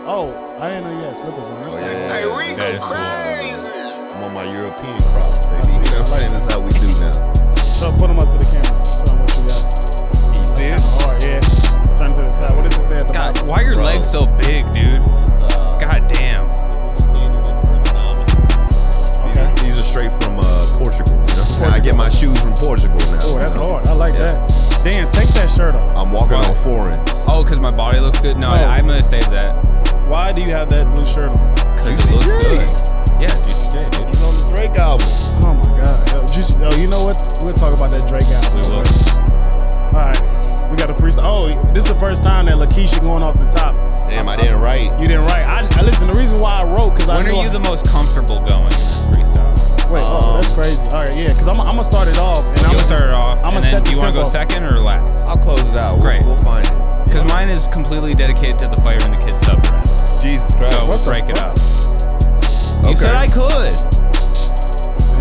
Oh, I didn't know you had slippers on. That's Hey, we go crazy. I'm on my European crop, baby. You know what I'm saying? That's how we do now. So put them up to the camera. Show them what you got. You see it? Hard, yeah. Turn to the side. What does it say at the God, bottom? why are your legs so big, dude? God damn. These are straight from Portugal. You know what I'm saying? I get my shoes from Portugal now. Oh, that's hard. I like that. Dan, take that shirt off. I'm walking on foreigns. Oh, because my body looks good? No, I'm going to save that. Why do you have that blue shirt on? Because it looks good. Yeah, Juicy J, dude. He's on the Drake album. Oh my God. You know what? We'll talk about that Drake album. We will. All right. We got a freestyle. Oh, this is the first time that Lakeisha going off the top. Damn, I didn't write. You didn't write. I listen, the reason why I wrote, because I When knew are you the most comfortable going in this freestyle? Wait, that's crazy. All right, yeah, because I'm going to start it off. And You'll start it off, I'm and gonna then set do you the want to go tempo. second or last? I'll close it out. Great. We'll find it. Because mine is completely dedicated to the Fighter and the Kids subreddit. Jesus Christ. So we'll break it up. You Okay. said I could.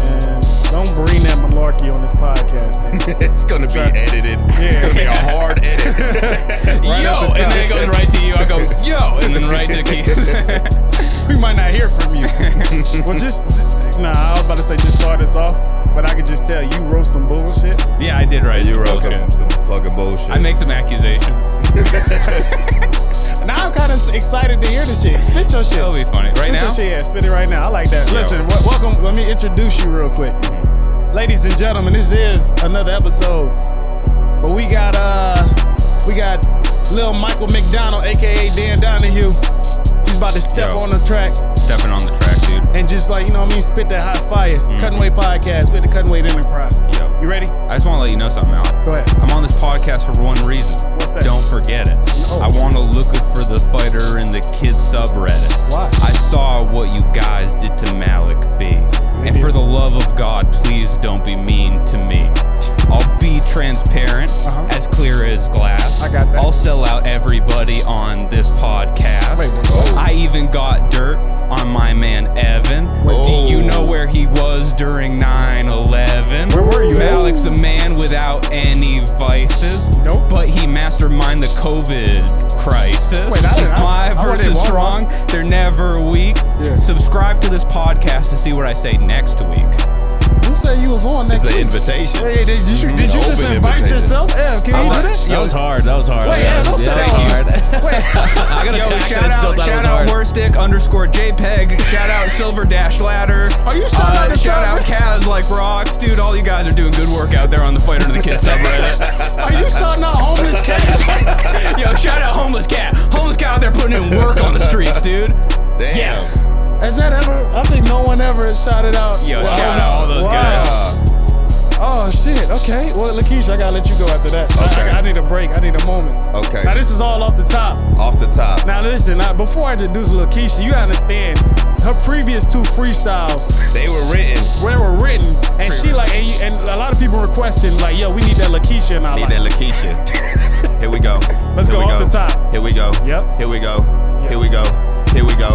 Man, don't bring that malarkey on this podcast, man. It's going to be edited. It's going to be a hard edit. Yo, and then it goes right to you. I go, yo, and then right to Keith. We might not hear from you. Well, I was about to say just start us off, but I could just tell you wrote some bullshit. Yeah, I did right. You wrote some fucking bullshit. I make some accusations. Now I'm kind of excited to hear the shit. Spit your shit. It'll be funny. Right Spit now? your shit, yeah, spit it right now. I like that. Yo. Listen, welcome. Let me introduce you real quick. Ladies and gentlemen, this is another episode. But we got Lil Michael McDonald, aka Dan Donohue. He's about to step on the track. Stepping on the track, dude. And just like, you know what I mean, spit that hot fire. Cutting Weight Podcast with the Cutting Weight Enterprise. Yo. You ready? I just want to let you know something, Al. Go ahead. I'm on this podcast for one reason. What's that? Don't forget it. Oh. I want to look good for the Fighter and the Kids subreddit. Why? I saw what you guys did to Malik B. And for the love of God, please don't be mean to me. I'll be transparent, as clear as glass. I got that. I'll sell out everybody on this podcast. Wait, what? I even got dirt on my man Evan. Do you know where he was during 9/11? Where were you at? Malik's a man without any vices. Nope. But he masterminded the COVID crisis. Wait, My I verse wasn't is wrong. strong. They're never weak. Yeah. Subscribe to this podcast to see what I say next week. Who said you was on next It's an week? invitation. Hey, did you just Open invite invitation. yourself? Yeah, can you do that? That was hard. That was hard. Wait, yeah, don't say that. hard. Wait, I got Yo, attacked shout and I still out, thought it shout was out hard. Horstick_JPEG. Shout out Silver-Ladder. are you shouting out the Shout out subreddit? Kaz like rocks. Dude, all you guys are doing good work out there on the Fighter and the Kids subreddit. Are you shouting out homeless cat? Yo, shout out Homeless Cat. Homeless Cat out there putting in work on the streets, dude. Damn. Yeah. Has that ever? I think no one ever shouted out. Yo, shout out all those guys. Oh shit. Okay. Well, Lakeisha, I gotta let you go after that. Okay. I need a break. I need a moment. Okay. Now this is all off the top. Off the top. Now listen. Before I introduce Lakeisha, you gotta understand her previous two freestyles. They were written. Where were written, and she like, and a lot of people requesting like, yo, we need that Lakeisha in our Need life. that Lakeisha. Here we go. Let's Here go we off the top. Here we go. Yep. Here we go. Here we go. Here we go.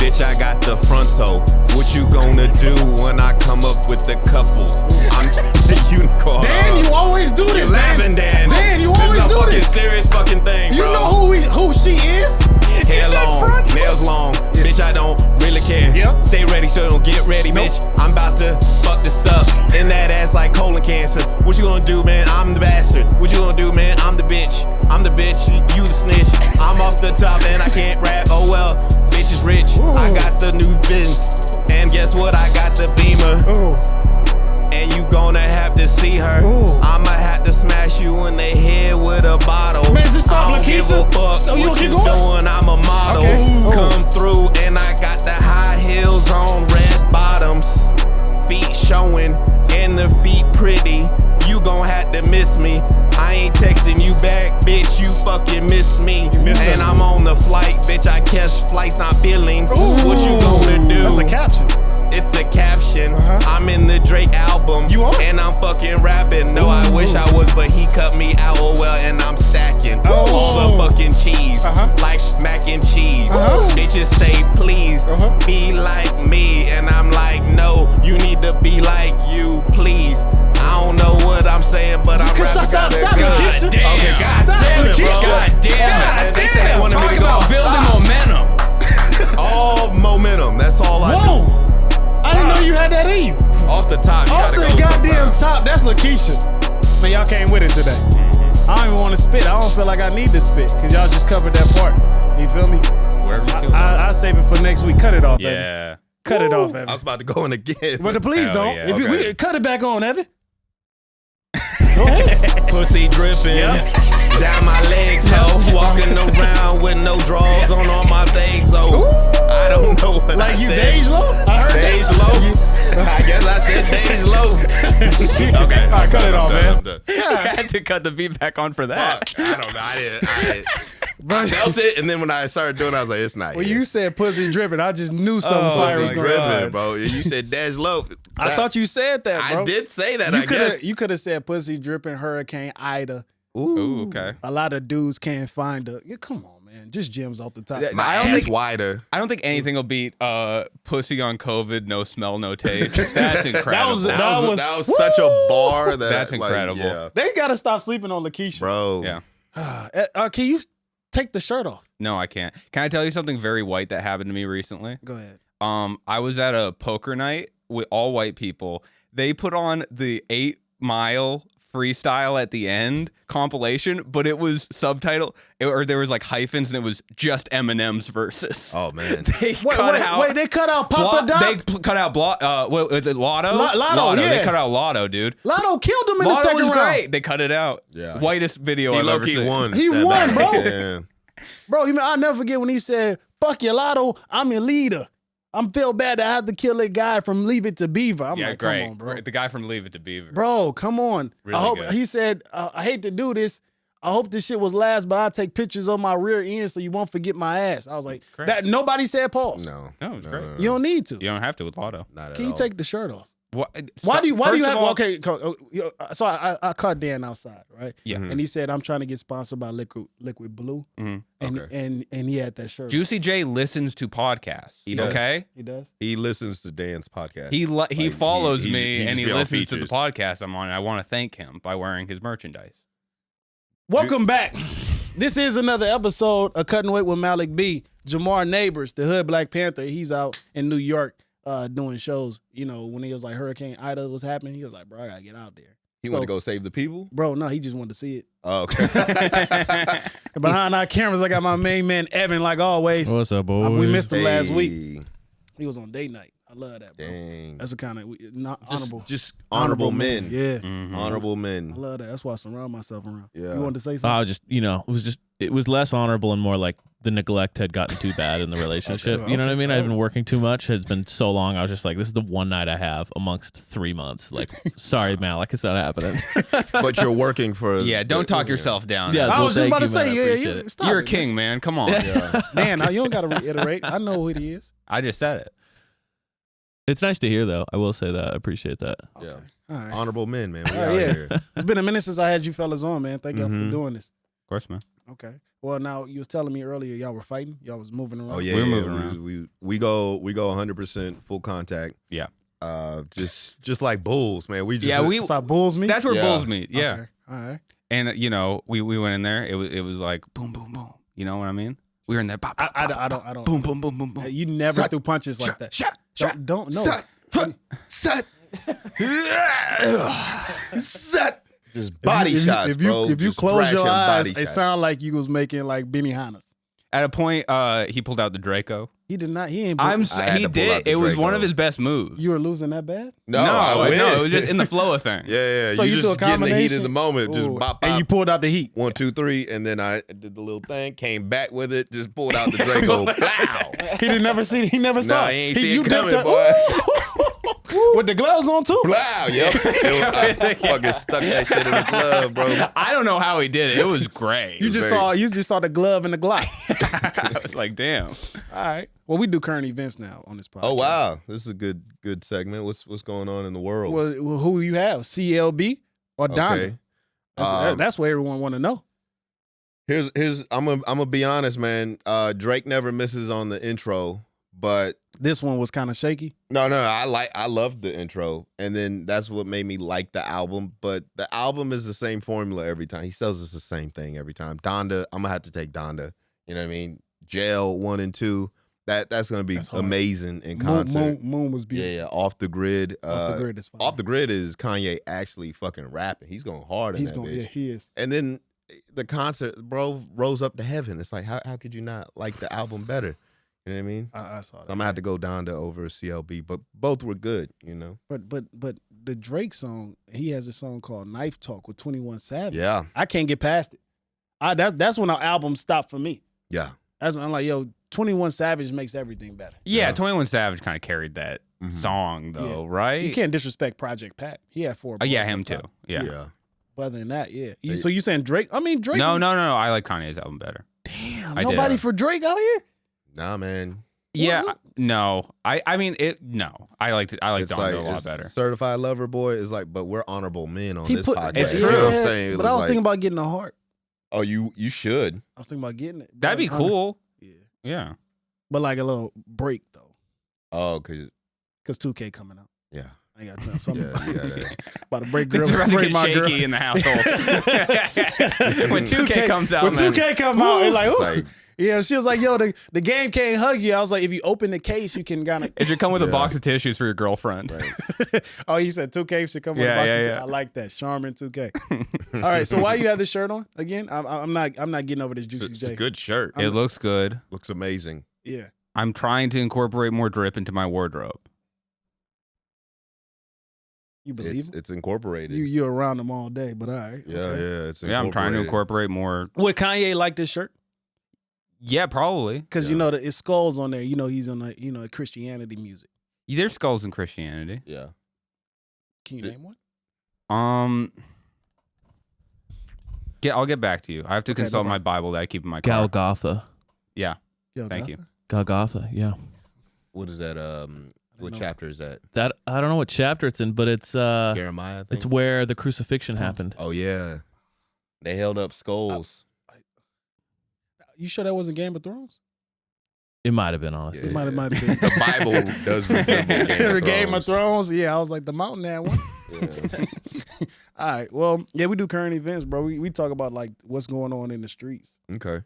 Bitch, I got the fronto. What you gonna do when I come up with the couples? I'm the unicorn. Dan, you always do this. You're laughing, Dan. Dan, you always This is a do fucking this. serious fucking thing, You bro. know who she is? Hair long, nails long. Bitch, I don't really care. Yep. Stay ready, so don't get ready, bitch. I'm about to fuck this up. In that ass like colon cancer. What you gonna do, man? I'm the bastard. What you gonna do, man? I'm the bitch. I'm the bitch. You the snitch. I'm off the top and I can't rap. Oh well, bitch is rich. I got the new Benz. And guess what? I got the Beamer. Ooh. And you gonna have to see her. Ooh. I'ma have to smash you in the head with a bottle. Man, just stop, I don't give Lakeisha. a fuck Oh, you what gonna you keep going? doing. I'm a model. Okay. Ooh. Come through and I got the high heels on, red bottoms, feet showing, and the feet pretty. You gon' have to miss me. I ain't texting you back, bitch. You fucking miss me. And I'm on the flight, bitch. I catch flights, not feelings. What you gonna do? That's a caption. It's a caption. I'm in the Drake album. You are? And I'm fucking rapping. No, I wish I was, but he cut me out. Oh well, and I'm stacking all the fucking cheese, like mac and cheese. Bitches say please be like me, and I'm like no, you need to be like you, please. I don't know what I'm saying, but I'm rapping. Stop, God Lakeisha. damn. Okay, God damn it, bro. God damn it. They said they wanted me Talk to go. about building momentum. Lakeisha. Man, y'all came with it today. I don't even want to spit. I don't feel like I need to spit because y'all just covered that part. You feel me? Wherever you feel. I'll save it for next week. Cut it off, Evan. Yeah. Cut it off, Evan. I was about to go in again. But please Hell don't. yeah. If Okay. we cut it back on, Evan. Go ahead. Pussy dripping down my legs, ho. Walking around with no drawers on all my legs, ho. I don't know what Like I you said. Dej Loaf? I heard Dej that. Loaf. I guess I said Dej Loaf. Okay. All right, cut it off, man. I'm done. I had to cut the beat back on for that. Fuck. I don't know. I felt it, and then when I started doing it, I was like, it's not When here. you said pussy dripping, I just knew something fire was Pussy going on. dripping, bro. You said Dej Loaf. I thought you said that, bro. I did say that, You I guess. You could have said pussy dripping, Hurricane Ida. Ooh, okay. A lot of dudes can't find a. Yeah, come on, man. Just gems off the top. Yeah, My I don't ass think- wider. I don't think anything will beat pussy on COVID, no smell, no taste. That's incredible. That was- That was such a bar that That's like, incredible. yeah. They gotta stop sleeping on Lakeisha. Bro. Yeah. Can you take the shirt off? No, I can't. Can I tell you something very white that happened to me recently? Go ahead. I was at a poker night with all white people. They put on the 8 Mile Freestyle at the end compilation, but it was subtitled, or there was like hyphens, and it was just Eminem's verses. Oh, man. They cut out. Wait, they cut out Papa Doc? They cut out what is it, Lotto? Lotto, yeah. They cut out Lotto, dude. Lotto killed him in the Lotto second was round. great. They cut it out. Yeah. Whitest video He I've ever low-key seen. won. He that won, battle. bro. Yeah. Bro, I'll never forget when he said, "Fuck your Lotto, I'm your leader. I'm feel bad that I have to kill that guy from Leave It to Beaver." I'm Yeah, like, great. come on, bro. The guy from Leave It to Beaver. Bro, come on. Really I hope good. he said, I hate to do this. I hope this shit was last, but I'll take pictures on my rear end so you won't forget my ass. I was like, Great. that nobody said pause. No. No, it's great. You don't need to. You don't have to with Lotto. Not at Can you all. take the shirt off? What, Why do you First have of all- okay? So I caught Dan outside, right? Yeah. And he said, I'm trying to get sponsored by Liquid Blue. Mhm. And, Okay. and he had that shirt. Juicy J listens to podcasts. He does. Okay, He does. He listens to Dan's podcast. he Like, follows he me just and he be on listens to the features. podcast I'm on. And I want to thank him by wearing his merchandise. Welcome back. This is another episode of Cutting Weight with Malik B. Jamar Neighbors, the hood Black Panther, he's out in New York doing shows. You know, when he was like Hurricane Ida was happening, he was like, bro, I gotta get out there. He want to go save the people? Bro, no, he just wanted to see it. Oh, okay. And behind our cameras, I got my main man, Evan, like always. What's up, boys? We missed him last week. Hey, He was on date night. I love that, bro. Dang. That's the kind of not honorable. Just honorable men. Yeah. Honorable I men. love that. That's why I surround myself around. Yeah. You wanted to say something? just it was less honorable and more like the neglect had gotten too bad in the relationship. Okay. You know what I mean? Okay. I've been working too much. It's been so long. I was just like, this is the one night I have amongst 3 months. Like, sorry, Malik, it's not happening. But you're working for. Yeah, don't talk yourself down. Yeah. I well, was just thank about to you, man. say, I yeah, appreciate it. stop You're a it, king, man. Come on. Man, now you don't got to reiterate. I know who he is. I just said it. It's nice to hear, though. I will say that. I appreciate that. Yeah. All right. Honorable men, man. We Oh, out yeah. here. It's been a minute since I had you fellas on, man. Thank y'all for Mhm. doing this. Of course, man. Okay. Well, now you was telling me earlier y'all were fighting. Y'all was moving around. Oh yeah, We're yeah, moving around. We go 100% full contact. Yeah. Just like bulls, man. We just Yeah, we. That's how bulls meet. That's where Yeah. bulls meet. Yeah. Okay. All right. And you know, we went in there. It was like boom, boom, boom. You know what I mean? We were in there. Bop, bop, I bop, don't. bop, boom, boom, boom, boom, boom. You never Shut- threw punches like that. Shut. Don't no. Set. Just body shots, if you, bro. If you Just close your thrashing eyes, body it shots. sounded like you was making like Benny Hannes. At a point, he pulled out the Draco. He did not. He ain't. I had He to pull did. out the It was one Draco. of his best moves. You were losing that bad. No, I win. it was just in the flow of things. Yeah. So you you threw a just get in the heat combination? of the moment. Just Ooh. bop, And bop. you pulled out the heat. 1, 2, 3, and then I did the little thing, came back with it, just pulled out the Draco. Pow! He didn't never see. He never saw. Nah, it. he ain't see you it coming, dipped boy. With the gloves on too. Plow, yep. I fucking stuck that shit in the glove, bro. I don't know how he did it. It was great. You just saw the glove and the Glock. I was like, damn. All right. Well, we do current events now on this podcast. Oh wow, this is a good segment. What's going on in the world? Well, who you have? CLB or Donda? Okay. That's what everyone want to know. Here's I'm gonna be honest, man. Drake never misses on the intro, but This one was kind of shaky. no, I loved the intro, and then that's what made me like the album. But the album is the same formula every time. He tells us the same thing every time. Donda, I'm gonna have to take Donda. You know what I mean? Jail 1 and 2. That's gonna be That's hard. amazing in concert. Moon was beautiful. Yeah, Off the Grid. Off the Grid is fine. Off the Grid is Kanye actually fucking rapping. He's going hard in He's that going. bitch. Yeah, he is. And then the concert, bro, rose up to heaven. It's like, how could you not like the album better? You know what I mean? I saw that. I'm gonna have to go Donda over CLB, but both were good, you know. But the Drake song, he has a song called Knife Talk with 21 Savage. Yeah, I can't get past it. That's when our album stopped for me. yeah. That's when I'm like, yo, 21 Savage makes everything better. Yeah, 21 Savage kind of carried that song though, right? You can't disrespect Project Pat. He had 4 Oh, yeah, bars him up too. top. Yeah. But other than that, yeah. So you saying Drake? I mean, Drake. No. I like Kanye's album better. Damn, I nobody did. for Drake out here? Nah, man. Yeah, no. I mean it. No, I like It's Donda a lot it's better. Certified Lover Boy is like, but we're honorable men on this podcast. It's You true. know what I'm saying? It But I was like, thinking about getting a heart. oh, you should. I was thinking about getting it. That'd be cool. Yeah. Yeah. But like a little break though, Oh, cause because 2K coming out. yeah, I ain't got to tell something yeah. about to break girl. It's about to break get my girl. shaky in the household. When 2K comes out, When 2K come out, it's like, It's ooh. like, Yeah, she was like, yo, the game can't hug you. I was like, if you open the case, you can kind of. it should come with a box of tissues for your girlfriend. right. Oh, you said 2K should come with Yeah, a box of yeah. I like that. Charmin 2K. All right, so why you have this shirt on again? I'm not getting over this Juicy It's J. a good shirt. It looks good. Looks amazing. Yeah. I'm trying to incorporate more drip into my wardrobe. You believe it? It's incorporated. You're around them all day, but all right. yeah, okay. yeah. It's Yeah, I'm trying to incorporate more. Would Kanye like this shirt? Yeah, probably. Because you know it's skulls on there. You know he's on Christianity music. There's skulls in Christianity. Yeah. Can you name one? I'll get back to you. I have to Okay, consult no my Bible that I keep in my car. Golgotha. Yeah. Yo, Thank Gotha? you. Golgotha, yeah. What is that? What know. chapter is that? That I don't know what chapter it's in, but it's Jeremiah. I think? it's where the crucifixion happened. Oh yeah. They held up skulls. You sure that wasn't Game of Thrones? It might have been, honestly. It might have been. The Bible does resemble Game of Thrones. Yeah, I was like the mountain had one. Yeah. All right. Well, yeah, we do current events, bro. We talk about like what's going on in the streets. Okay.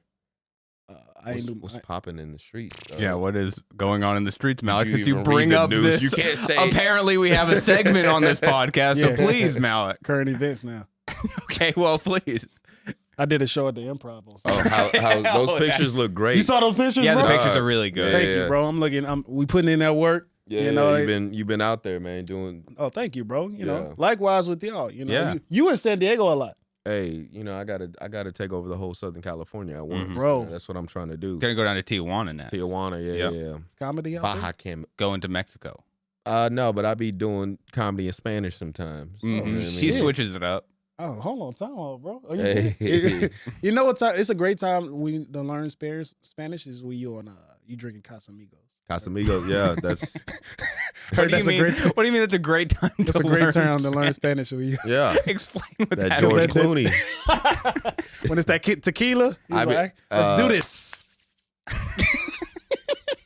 What's What's popping in the streets? Yeah, what is going on in the streets, Malik? you Since you even bring read the up news? this, You can't say- apparently we have a segment on this podcast, Yeah. so please, Malik. current events now? Okay, well, please. I did a show at the Improv. Oh, how those Hell pictures look great. You saw those pictures, Yeah, bro? the pictures are really good. Thank Yeah. you, bro. I'm looking. We putting in that work. Yeah, you know, you've been out there, man, doing. Oh, thank you, bro. You know, Yeah. likewise with y'all. You know, Yeah. you in San Diego a lot. Hey, you know, I gotta take over the whole Southern California at once, Bro. You know, that's what I'm trying to do. Gonna go down to Tijuana now. Tijuana, Yep. yeah. It's comedy out Baja there. Cam. Going to Mexico. No, but I be doing comedy in Spanish sometimes. Mhm. You know what I He mean? shit. switches it up. Oh, hold on, time out, bro. Are you Hey. serious? You know what time? It's a great time to learn Spanish is when you on you drinking Casamigos. Casamigos, yeah, that's What do you That's a mean? great time. What do you mean? That's a great time. That's to a great learn time to learn Spanish with you. yeah. Explain what That that George that- Clooney. When it's that tequila, he's I mean, like, let's do this.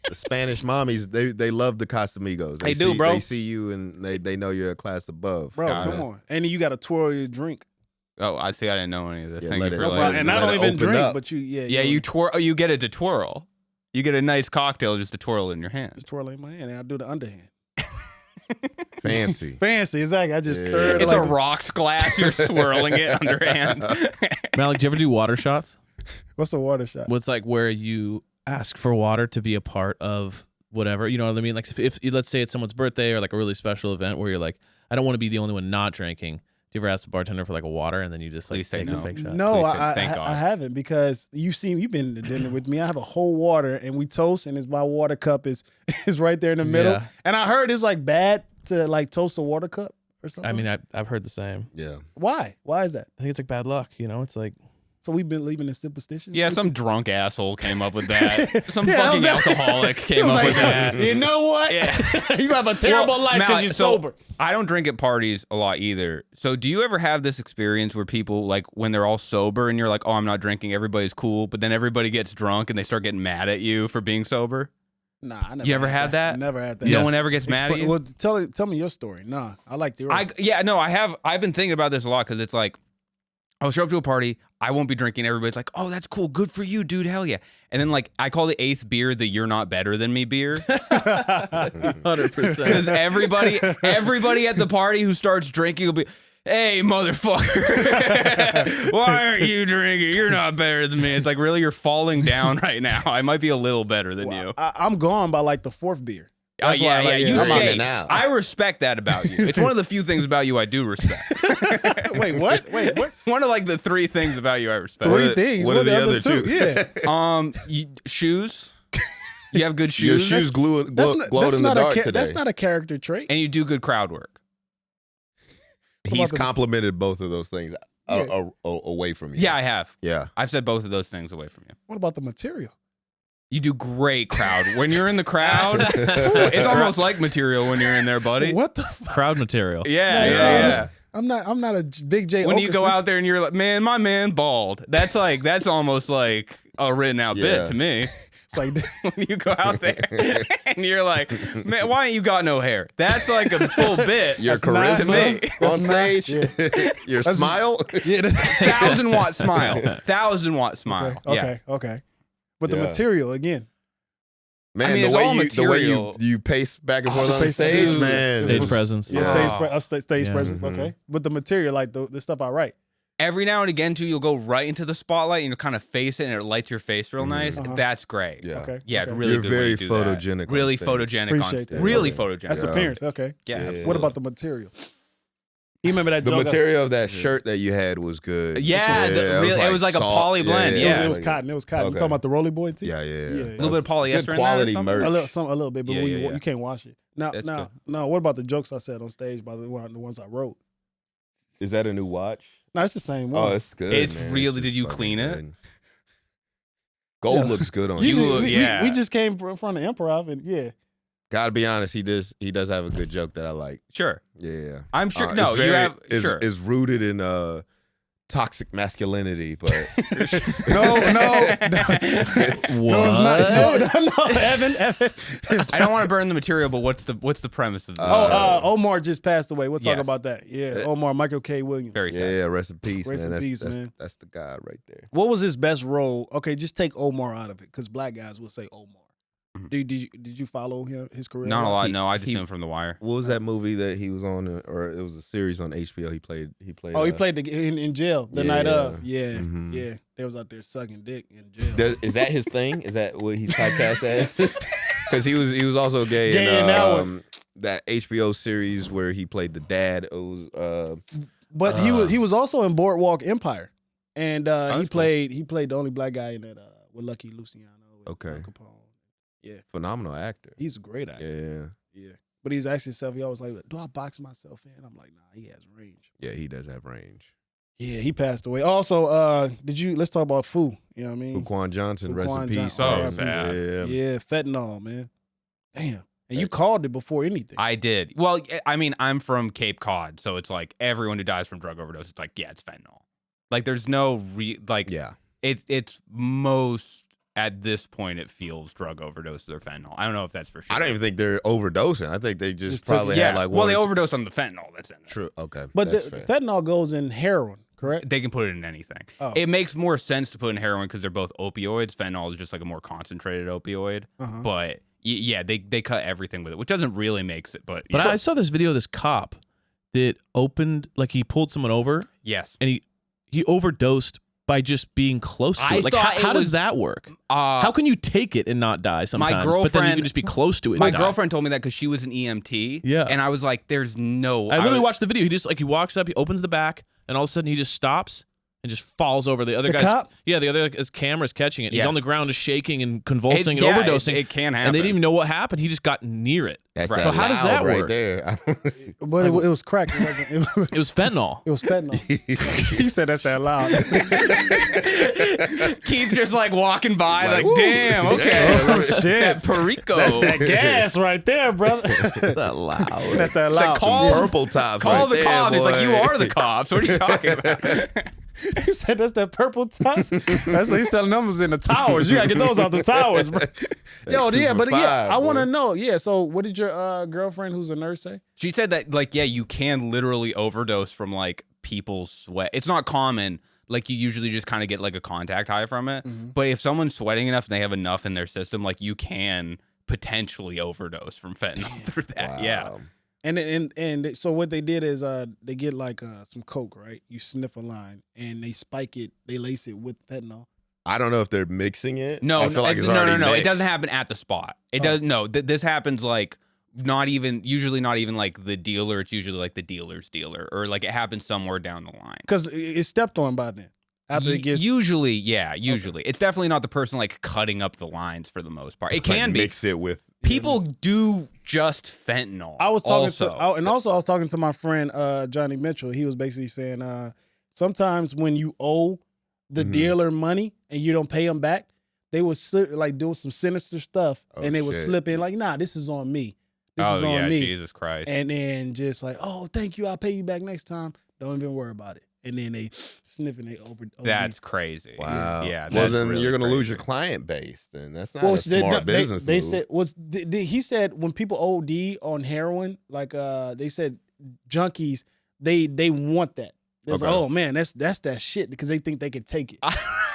The Spanish mommies, they love the Casamigos. They do, bro. They see you and they know you're a class above. Bro, Got come it. on. And then you got to twirl your drink. Oh, I see. I didn't know any of this. Yeah, Thank let you it- for let letting it- And me I know. don't let it even open drink, up. but you, Yeah, you twirl. Oh, you get it to twirl. You get a nice cocktail just to twirl in your hand. just twirl in my hand and I do the underhand. Fancy. Fancy, exactly. I just Yeah. stir it It's like a rocks glass. You're swirling it underhand. Malik, do you ever do water shots? What's a water shot? What's like where you ask for water to be a part of whatever, you know what I mean? Like if let's say it's someone's birthday or like a really special event where you're like, I don't want to be the only one not drinking. Do you ever ask the bartender for like a water and then you just like Please say take no. the fake shot? No, Please say thank God. I haven't because you've been to dinner with me. I have a whole water and we toast and my water cup is right there in the middle. Yeah. And I heard it's like bad to like toast a water cup or something. I mean, I've heard the same. Yeah. why? Why is that? I think it's like bad luck, you know? It's like So we've been leaving the superstition. Yeah, some drunk asshole came up with that. Some Yeah, fucking that was- alcoholic He came was up like, with that. you know what? Yeah. You have a terrible life because Malik, you're so sober. I don't drink at parties a lot either. So do you ever have this experience where people, like, when they're all sober and you're like, oh, I'm not drinking, everybody's cool, but then everybody gets drunk and they start getting mad at you for being sober? Nah, I never You ever had that? Never had that. No one ever gets mad at you? Well, tell me your story. Nah, I like the yours. I've been thinking about this a lot because it's like, I'll show up to a party. I won't be drinking. Everybody's like, "Oh, that's cool. Good for you, dude. Hell yeah!" And then like I call the 8th beer the "You're not better than me" beer, 100%. because everybody at the party who starts drinking will be, "Hey, motherfucker, why aren't you drinking? You're not better than me." It's like, really, you're falling down right now. I might be a little better than you. I'm gone by like the 4th beer. That's why, you I'm on skate. it now. I respect that about you. It's one of the few things about you I do respect. Wait, what? Wait, what? One of like the 3 things about you I respect. 3 things. What are the other 2? Yeah. Shoes. You have good Your shoes. shoes glowed in the dark today. That's not a character trait. And you do good crowd work. He's complimented both of those things Yeah. away from you. Yeah, I have. Yeah. I've said both of those things away from you. What about the material? You do great crowd. When you're in the crowd, it's almost like material when you're in there, buddy. What the? Crowd material. Yeah. I'm not a big J. When you go Okerson. out there and you're like, "Man, my man bald." That's almost like a written out bit to me. It's like When you go out there and you're like, "Man, why ain't you got no hair?" That's like a full bit. Your That's not- charisma on That's stage, not- your smile. yeah. 1,000-watt smile. 1,000-watt smile. Yeah. Okay. But the Yeah. material again. Man, I mean, the it's way all you material. pace back and forth on the pace- stage, dude. man. Stage presence. Yeah, Yeah. stage Yeah. presence. Okay. But the material, like the stuff I write. Every now and again, too, you'll go right into the spotlight and you'll kind of face it and it lights your face real nice. That's great. Yeah. Okay. Yeah, okay. it's really You're good when very you do that. photogenic on Really stage. photogenic on Appreciate stage. that. Really Okay. photogenic. That's appearance. Okay. Yeah, Yeah. absolutely. What about the material? You remember that The joke? material of that shirt that you had was good. Yeah, it was like a salt. poly blend, It was like- cotton. It was cotton. You Okay. talking about the Rolly Boy tee? Yeah. A little bit of polyester Good in quality there or something? merch. A little bit, but Yeah, when yeah, you, yeah. you can't wash it. That's good. Now, what about the jokes I said on stage by the ones I wrote? Is that a new watch? No, it's the same one. Oh, it's good. It's man. really- just did you fucking clean it? good. Gold Yeah. looks good on You you. just- look- we just came from the improv, and yeah, Gotta be honest, he does have a good joke that I like. Sure. Yeah. I'm sure. It's No, you very- have. is, Sure. is rooted in toxic masculinity, but no, What? it's not. No, Evan. I don't want to burn the material, but what's the premise of this? Omar just passed away. We'll talk Yes. about that. Yeah, Omar, Michael K. Williams. Very sad. yeah, rest in peace, Rest man. in peace, that's, man. That's the guy right there. What was his best role? Okay, just take Omar out of it, because black guys will say Omar. Mhm. Did you follow his career? Not a lot. He- No, I just he- knew him from The Wire. What was that movie that he was on, or it was a series on HBO? He played. Oh, he played in jail the night Yeah. of. Yeah, Mhm. yeah. They was out there sucking dick in jail. Is that his thing? Is that what he's typecast as? Because he was also gay, Gay in that one. that HBO series where he played the dad. It was But he was also in Boardwalk Empire, and he that's played the only black guy in that with Lucky Luciano. And Okay. Al Capone. phenomenal actor. He's a great actor. Yeah, Yeah. But he's asking himself, he always like, do I box myself in? I'm like, nah, he has range. yeah, he does have range. Yeah, he passed away. Also, let's talk about Fu. You know what I mean? Quan Johnson, rest in Quan peace. Johnson. Oh, man. sad. Yeah. Yeah, fentanyl, man. Damn. And you called it before anything. I did. Well, I mean, I'm from Cape Cod, so it's like everyone who dies from drug overdose, it's like, yeah, it's fentanyl. Like, there's no Yeah. It's most at this point it feels drug overdoses or fentanyl. I don't know if that's for sure. I don't even think they're overdosing. I think they just took- probably Yeah. had like well, one. they or two- overdose on the fentanyl that's in there. True. Okay. but that's the fair. fentanyl goes in heroin, correct? They can put it in anything. Oh. It makes more sense to put in heroin because they're both opioids. Fentanyl is just like a more concentrated opioid. Uh-huh. But yeah, they cut everything with it, which doesn't really make it. But But I saw this video of this cop that opened, like he pulled someone over yes, and he overdosed by just being close to I it. Like, thought how it does was- that work? How can you take it and not die sometimes? but then you girlfriend- can just be close to it. my and die? girlfriend told me that because she was an EMT. Yeah. and I was like, "There's no." I literally was- watched the video. He just he walks up, he opens the back, and all of a sudden he just stops and just falls over. The other The guy's cop? yeah, the other his camera's catching it. He's Yeah. on the ground, just shaking and convulsing yeah, and overdosing. It can happen. and they didn't even know what happened. He just got near it. That's Right. that So how does loud that right work? there? But it was crack. It It was fentanyl. was fentanyl. He said that's that loud. Keith just like walking by, like, Woo. damn, okay, Oh, shit. that perico. That's that gas right there, brother. that loud. That's that It's like, loud. call Purple tops. Call right the there, cops. It's like, you boy. are the cops. What are you talking about? He said that's that purple tops. That's what he's telling them was in the towers. You gotta get those out the towers, bro. Yo, That's yeah, 2 but for yeah, 5, I want to boy. know. Yeah, so what did your girlfriend, who's a nurse, say? She said that, like, yeah, you can literally overdose from like people's sweat. It's not common, like you usually just kind of get like a contact high from it. Mm-hmm. But if someone's sweating enough and they have enough in their system, like you can potentially overdose from fentanyl through that. Yeah. Wow. And so what they did is they get like some coke, right? You sniff a line and they spike it, they lace it with fentanyl. I don't know if they're mixing it. No, I feel like it's no. already It mixed. doesn't happen at the spot. It does. No, this happens like usually not even like the dealer. It's usually like the dealer's dealer, or like it happens somewhere down the line. Because it's stepped on by then. After it gets Usually, yeah, usually. It's definitely not the person like cutting up the lines for the most part. It It's like can be. mix it with. People do just fentanyl. I was talking also. I was talking to my friend Johnny Mitchell. He was basically saying sometimes when you owe the dealer money and you don't pay them back, they would like do some sinister stuff and they would slip in like, nah, this is on me. This is on me. Jesus Christ. And then just like, oh, thank you, I'll pay you back next time. Don't even worry about it. And then they sniffing they over. That's crazy. Wow. Yeah. Well, that's then really you're gonna lose crazy. your client base. Then that's not a smart business they move. said he said when people OD on heroin, like they said junkies, they want that. It's Okay. like, oh man, that's that shit because they think they can take it. Are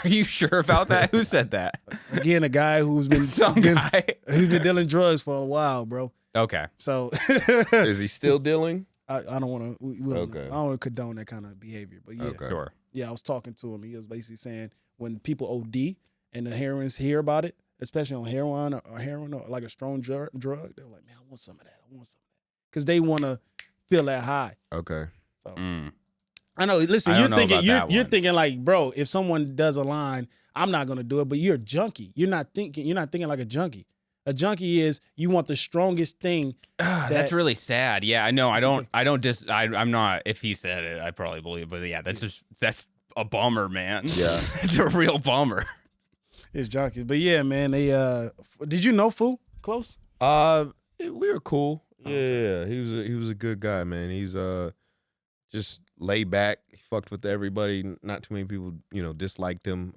you sure about that? Who said that? Again, a guy who's been Some guy. who's been dealing drugs for a while, bro. Okay. So Is he still dealing? I don't want to. Okay. I don't want to condone that kind of behavior, but yeah, Okay. Sure. yeah. I was talking to him. He was basically saying when people OD and the heroines hear about it, especially on heroin or like a strong drug, they're like, man, I want some of that. I want some of that because they want to feel that high. Okay. So Mm. I know. Listen, I you're don't know thinking about that you're one. thinking like, bro, if someone does a line, I'm not gonna do it. But you're a junkie. You're not thinking like a junkie. A junkie is you want the strongest thing. That's really sad. Yeah, I know. I'm not. If he said it, I probably believe. But yeah, that's a bummer, man. Yeah. It's a real bummer. It's junkies. But yeah, man. They did you know Fu close? We were cool. Yeah. He was a good guy, man. He was just laid back. He fucked with everybody. Not too many people, disliked him.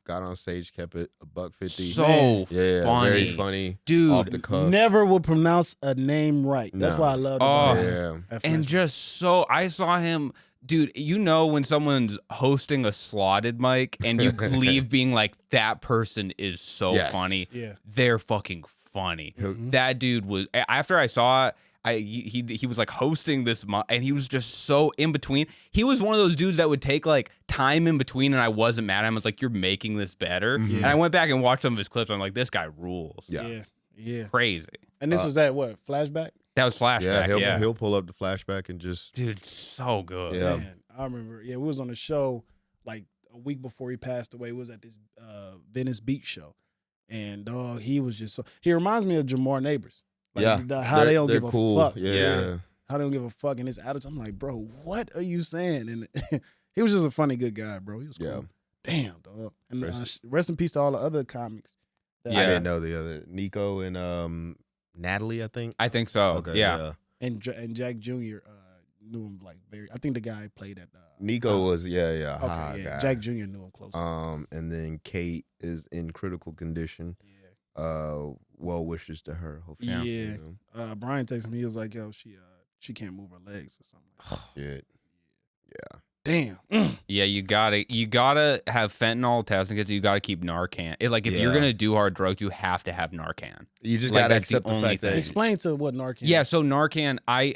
Got on stage, kept it $150. So yeah, funny. very funny, Dude, off the cuff. Never will pronounce a name right. That's No. why I love Oh, him. Yeah. And just so I saw him, dude. When someone's hosting a slotted mic and you leave being like, that person is so Yes. funny. Yeah. They're fucking funny. That dude was. After I saw it. He was like hosting this and he was just so in between. He was one of those dudes that would take like time in between and I wasn't mad at him. I was like, you're making this better. And I went back and watched some of his clips. I'm like, this guy rules. Yeah. Yeah. Crazy. And this was that what flashback? That was flashback. Yeah, Yeah, he'll pull up the flashback and just dude, so good. Yeah. Man, I remember. Yeah, we was on the show like a week before he passed away. We was at this Venice Beach show, and he was just so. He reminds me of Jamar Neighbors. Like, how they don't they're give cool. a fuck. Yeah. How they don't give a fuck in his attitude. I'm like, bro, what are you saying? And he was just a funny, good guy, bro. He was cool. Yeah. Damn, dog. And rest in peace to all the other comics. that- I didn't know the other Nico and Natalie, I think. I think so. Okay, yeah. And Jack Jr. Knew him like very. I think the guy played at. Nico was Okay, guy. Jack Jr. knew him close. And then Kate is in critical condition. Yeah. Well wishes to her. Hopefully. Yeah. Brian texted me. He was like, "Yo, she can't move her legs or something." Like that. Shit. Yeah. Damn. Yeah, you gotta have fentanyl testing kits. You gotta keep Narcan. If you're Yeah. gonna do hard drugs, you have to have Narcan. You just Like, gotta that's the accept the only fact that thing. Explain to what Narcan. Yeah, so Narcan, I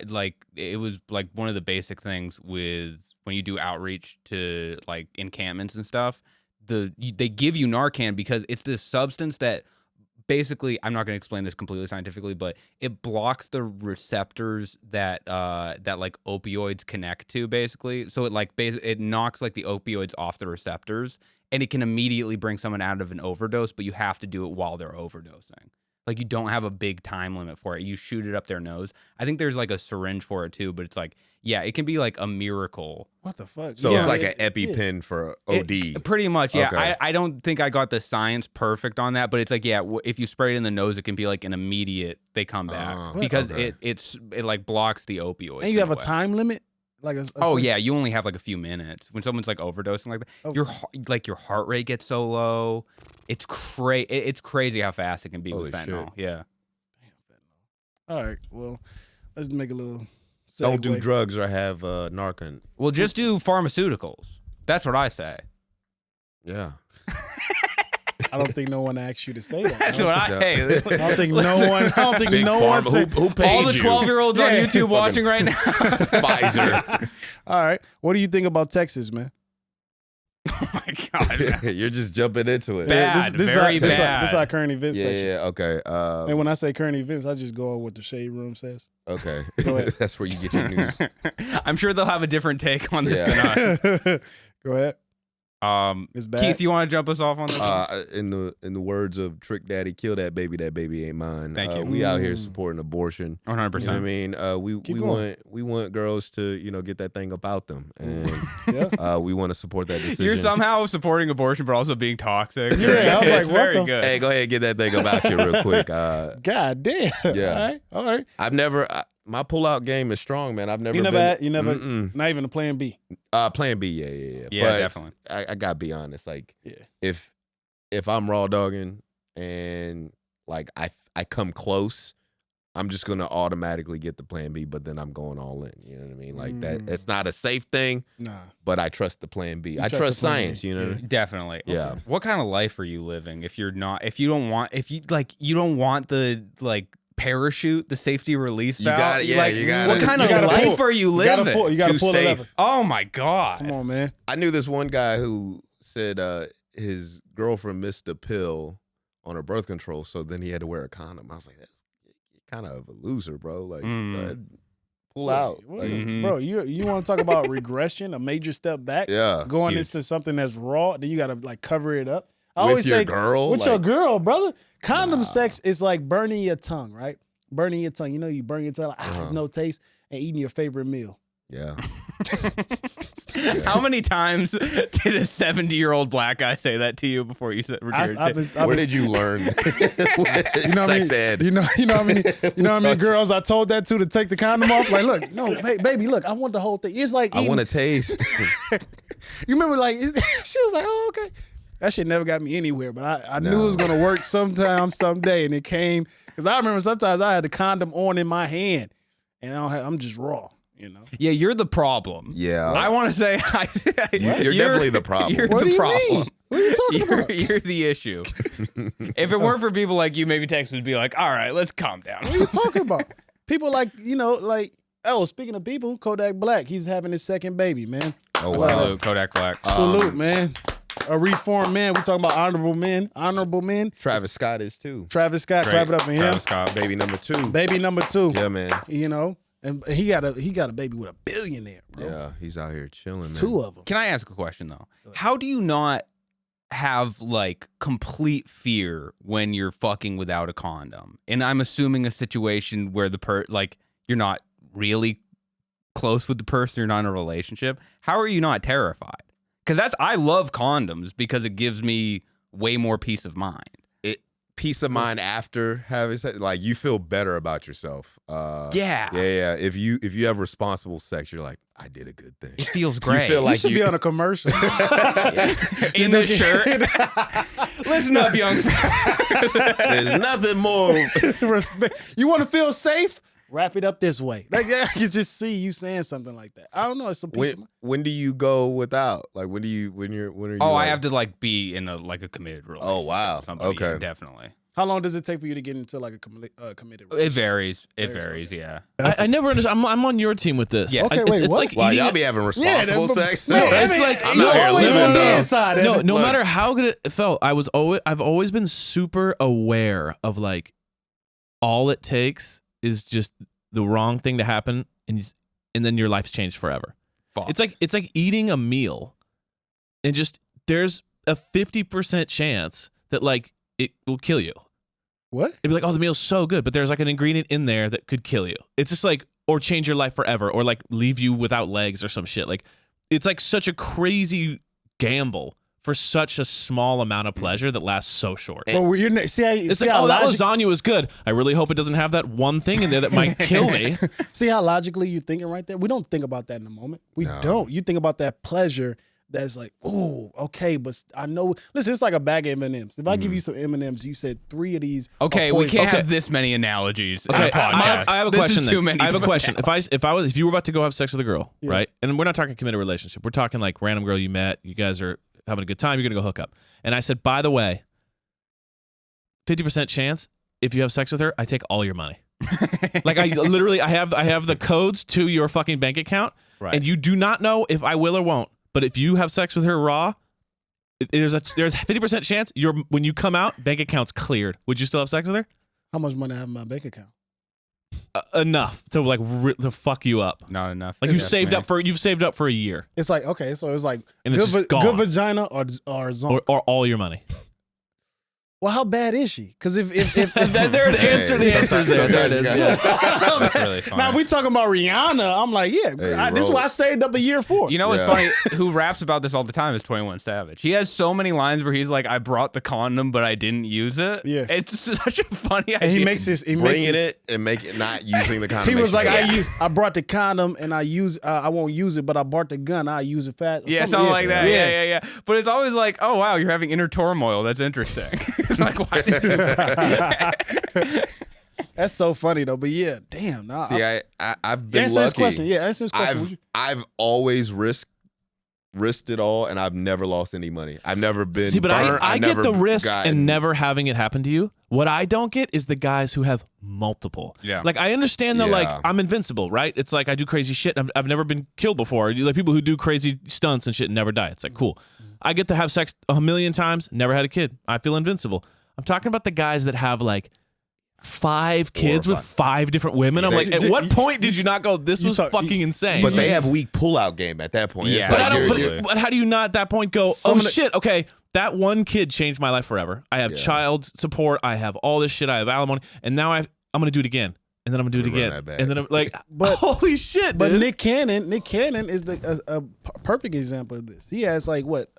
like it was like one of the basic things with when you do outreach to like encampments and stuff. They give you Narcan because it's this substance that basically, I'm not going to explain this completely scientifically, but it blocks the receptors that like opioids connect to, basically. So it knocks like the opioids off the receptors, and it can immediately bring someone out of an overdose, but you have to do it while they're overdosing. Like, you don't have a big time limit for it. You shoot it up their nose. I think there's like a syringe for it too, but it's like, yeah, it can be like a miracle. What the fuck? So Yeah. it's like an EpiPen for OD. Pretty much, yeah. Okay. I don't think I got the science perfect on that, but it's like, yeah, if you spray it in the nose, it can be like an immediate, they come back. Because okay. it like blocks the opioids. And you have a way. time limit. Like Oh yeah, you only have like a few minutes. When someone's like overdosing like that, your heart rate gets so low. It's crazy how fast it can be Holy with fentanyl. shit. Yeah. All right. Well, let's make a little don't do segue. drugs or have Narcan. Well, just do pharmaceuticals. That's what I say. Yeah. I don't think no one asked you to say that. That's what I hey. I don't think no one. I don't think Big no one pharma. said. Who paid All the you? 12-year-olds on Yeah. YouTube watching right now. Pfizer. All right. What do you think about Texas, man? Oh my god. You're just jumping into it. Bad. This Very is our, bad. This is our current events Yeah, section. yeah, okay. And when I say current events, I just go on what the shade room says. Okay. Go ahead. That's where you get your news. I'm sure they'll have a different take on this Yeah. than us. Go ahead. It's bad. Keith, you want to jump us off on this? In the words of Trick Daddy, kill that baby ain't mine. Thank you. We out here supporting abortion. 100%. You know what I mean? Keep we going. want girls to, get that thing about them. And Yeah. we want to support that decision. You're somehow supporting abortion, but also being toxic. Yeah, I was like, it's what very the good. Hey, go ahead and get that thing about you real quick. God damn. Yeah. All right. I've never my pullout game is strong, man. I've never You never been, had, Mm-mm. not even a plan B. Plan B, yeah. Yeah, But definitely. I gotta be honest. Like, Yeah. if I'm raw dogging and like I come close, I'm just gonna automatically get the plan B. But then I'm going all in. You know what I mean? Like that. It's not a safe thing, Nah. but I trust the plan B. I trust trust the plan science. B. You know what I mean? Definitely. Yeah. What kind of life are you living if you don't want the parachute, the safety release You valve? got it. Yeah, Like, you got what it. kind You of gotta life pull. are you You gotta living? pull. You got to Too pull the safe. lever. Oh my god. Come on, man. I knew this one guy who said his girlfriend missed a pill on her birth control, so then he had to wear a condom. I was like, that's kind of a loser, bro. Like, pull out. What? Like, Bro, you want to talk about regression, a major step back? yeah. Going Huge. into something that's raw, then you got to like cover it up. I With always your say, girl? with your Like- girl, brother. Condom sex is like burning your tongue, right? Burning your tongue. You know, you burn your tongue, like, there's no taste, and eating your favorite meal. Yeah. How many times did a 70-year-old black guy say that to you before you said Where did you learn? You know what I mean? Sex ed. You know how many girls I told that to take the condom off? Like, look, no, baby, look, I want the whole thing. It's like I eating, want to taste. you remember, like, she was like, oh, okay. That shit never got me anywhere, but I knew it was gonna work sometime, someday, and it came. Because I remember sometimes I had the condom on in my hand, and I'm just raw, you know. Yeah, you're the problem. Yeah. I want to say You're definitely the problem. You're What do the you problem. mean? What are you talking about? You're the issue. If it weren't for people like you, maybe Tex would be like, all right, let's calm down. What are you talking about? People like, speaking of people, Kodak Black, he's having his second baby, man. Oh, wow. Salute, Kodak Black. Salute, man. A reformed man. We talking about honorable men. Travis Scott is too. Travis Scott, Great. clap it up for him. Travis Scott. Baby number 2. Baby number 2. Yeah, man. You know, and he got a baby with a billionaire, bro. Yeah, he's out here chilling, man. 2 of them. Can I ask a question though? How do you not have like complete fear when you're fucking without a condom? And I'm assuming a situation where you're not really close with the person, you're not in a relationship. How are you not terrified? Because I love condoms because it gives me way more peace of mind. Peace of mind after having sex, like you feel better about yourself. Yeah. Yeah. If you have responsible sex, you're like, I did a good thing. It feels great. feel You like should be on a commercial. in the shirt. Listen up, young. There's nothing more. Respect. You want to feel safe? Wrap it up this way. Like, I could just see you saying something like that. I don't know. It's a piece of mind. When do you go without? Like when are you? Oh, like, I have to like be in a committed relationship. Oh, wow. with somebody. Okay. Yeah, definitely. How long does it take for you to get into like a committed It relationship? varies. It varies. Yeah. I never understand. I'm on your team with this. Yeah. Okay, It's- wait, it's what? like Wow, eating y'all be having responsible sex. Man, it's I mean, like- I'm you're out here always living on the though. inside. no Evan. no Look. matter how good it felt, I've always been super aware of like all it takes is just the wrong thing to happen and then your life's changed forever. Fuck. It's like eating a meal and just there's a 50% chance that like it will kill you. What? It'd be like, oh, the meal's so good, but there's like an ingredient in there that could kill you. It's just like, or change your life forever, or like leave you without legs or some shit. Like, it's like such a crazy gamble for such a small amount of pleasure that lasts so short. Well, see how It's see like, how oh, that logic- lasagna was good. I really hope it doesn't have that one thing in there that might kill me. See how logically you're thinking right there? We don't think about that in the moment. We don't. You think about that pleasure that's like, oh, okay, but I know. Listen, it's like a bag of M&Ms. If I give you some M&Ms, you said 3 of these. Okay, we can't have this many analogies. Okay, in a podcast. I have a this question. Is too many. I have a question. If you were about to go have sex with a girl, right? And we're not talking committed relationship. We're talking like random girl you met. You guys are having a good time. You're gonna go hook up. And I said, by the way, 50% chance if you have sex with her, I take all your money. Like I have the codes to your fucking bank account, and you do not know if I will or won't. But if you have sex with her raw, there's a 50% chance when you come out, bank account's cleared. Would you still have sex with her? How much money I have in my bank account? Enough to like to fuck you up. Not enough. Like you've saved up for a year. It's like, okay, so it's like and it's good vagina or zonk. Or all your money. Well, how bad is she? Because if there the answer is there. There it is. Yeah. That's really funny. Now we talking about Rihanna. I'm like, yeah, this is what I stayed up a year for. You know what's funny? Who raps about this all the time is 21 Savage. He has so many lines where he's like, I brought the condom, but I didn't use it. Yeah. It's such a funny idea. And he makes this. Bringing it and make it not using the condom. He was like, I brought the condom and I won't use it, but I brought the gun. I use it fast. Yeah, something like that. Yeah. But it's always like, oh, wow, you're having inner turmoil. That's interesting. It's like, why did you That's so funny though. But yeah, damn. Nah, See, I've been answer lucky. this question. Yeah, answer this question. I've always risked it all, and I've never lost any money. I've never been. See, but burnt. I get the risk gotten... and never having it happen to you. What I don't get is the guys who have multiple. Yeah. Like I understand that like I'm invincible, right? It's like I do crazy shit. I've never been killed before. Like people who do crazy stunts and shit and never die. It's like cool. I get to have sex 1,000,000 times, never had a kid. I feel invincible. I'm talking about the guys that have like 5 kids with 5 different women. I'm like, at what point did you not go, this was fucking insane? But they have weak pullout game at that point. Yeah. But how do you not at that point go, shit, okay, that one kid changed my life forever. I have child support. I have all this shit. I have alimony. And now I'm going to do it again. And then I'm going to do it again. And then I'm like, but holy shit, But dude. Nick Cannon is a perfect example of this. He has like what,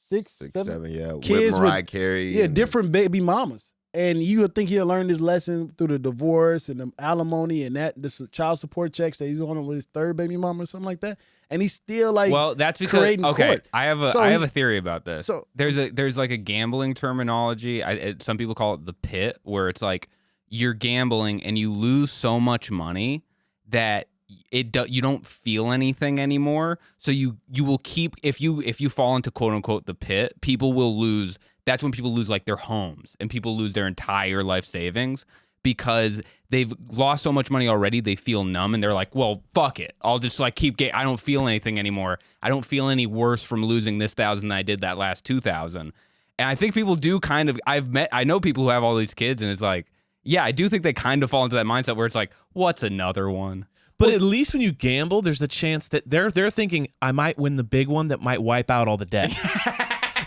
6, 7 With kids Mariah Carey. Different baby mamas. And you would think he'll learn this lesson through the divorce and the alimony and the child support checks that he's on with his 3rd baby mama or something like that. And he's still like, well, that's because court. I have a theory about this. So there's like a gambling terminology. Some people call it the pit, where it's like you're gambling and you lose so much money that you don't feel anything anymore. So you will keep if you fall into quote unquote the pit, people will lose. That's when people lose like their homes and people lose their entire life savings because they've lost so much money already. They feel numb and they're like, well, fuck it. I'll just like I don't feel anything anymore. I don't feel any worse from losing this 1,000 than I did that last 2,000. And I think people do kind of, I know people who have all these kids and it's like, yeah, I do think they kind of fall into that mindset where it's like, what's another one? But at least when you gamble, there's the chance that they're thinking, I might win the big one that might wipe out all the debt.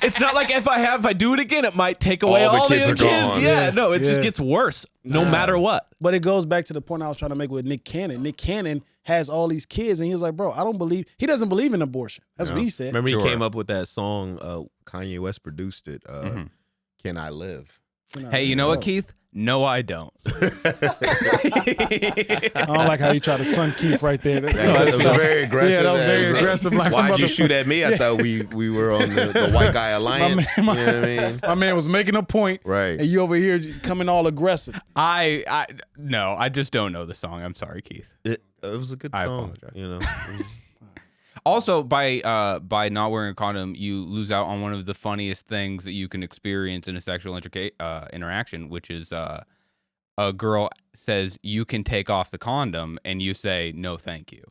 It's not like if I do it again, it might take away all the other kids. Gone. Yeah, no, it just gets worse no matter what. But it goes back to the point I was trying to make with Nick Cannon. Nick Cannon has all these kids, and he was like, bro, he doesn't believe in abortion. That's what he said. Remember he came up with that song, Kanye West produced it, Can I Live? Hey, you know what, Keith? No, I don't. I don't like how you try to sun Keith right there. That was very aggressive. Yeah, that was very aggressive. Like, why'd you shoot at me? I thought we were on the white guy alliance. You know what I mean? My man was making a point, right? And you over here coming all aggressive. No, I just don't know the song. I'm sorry, Keith. It was a good song. I apologize. You know. Also, by not wearing a condom, you lose out on one of the funniest things that you can experience in a sexual interaction, which is a girl says you can take off the condom, and you say no, thank you,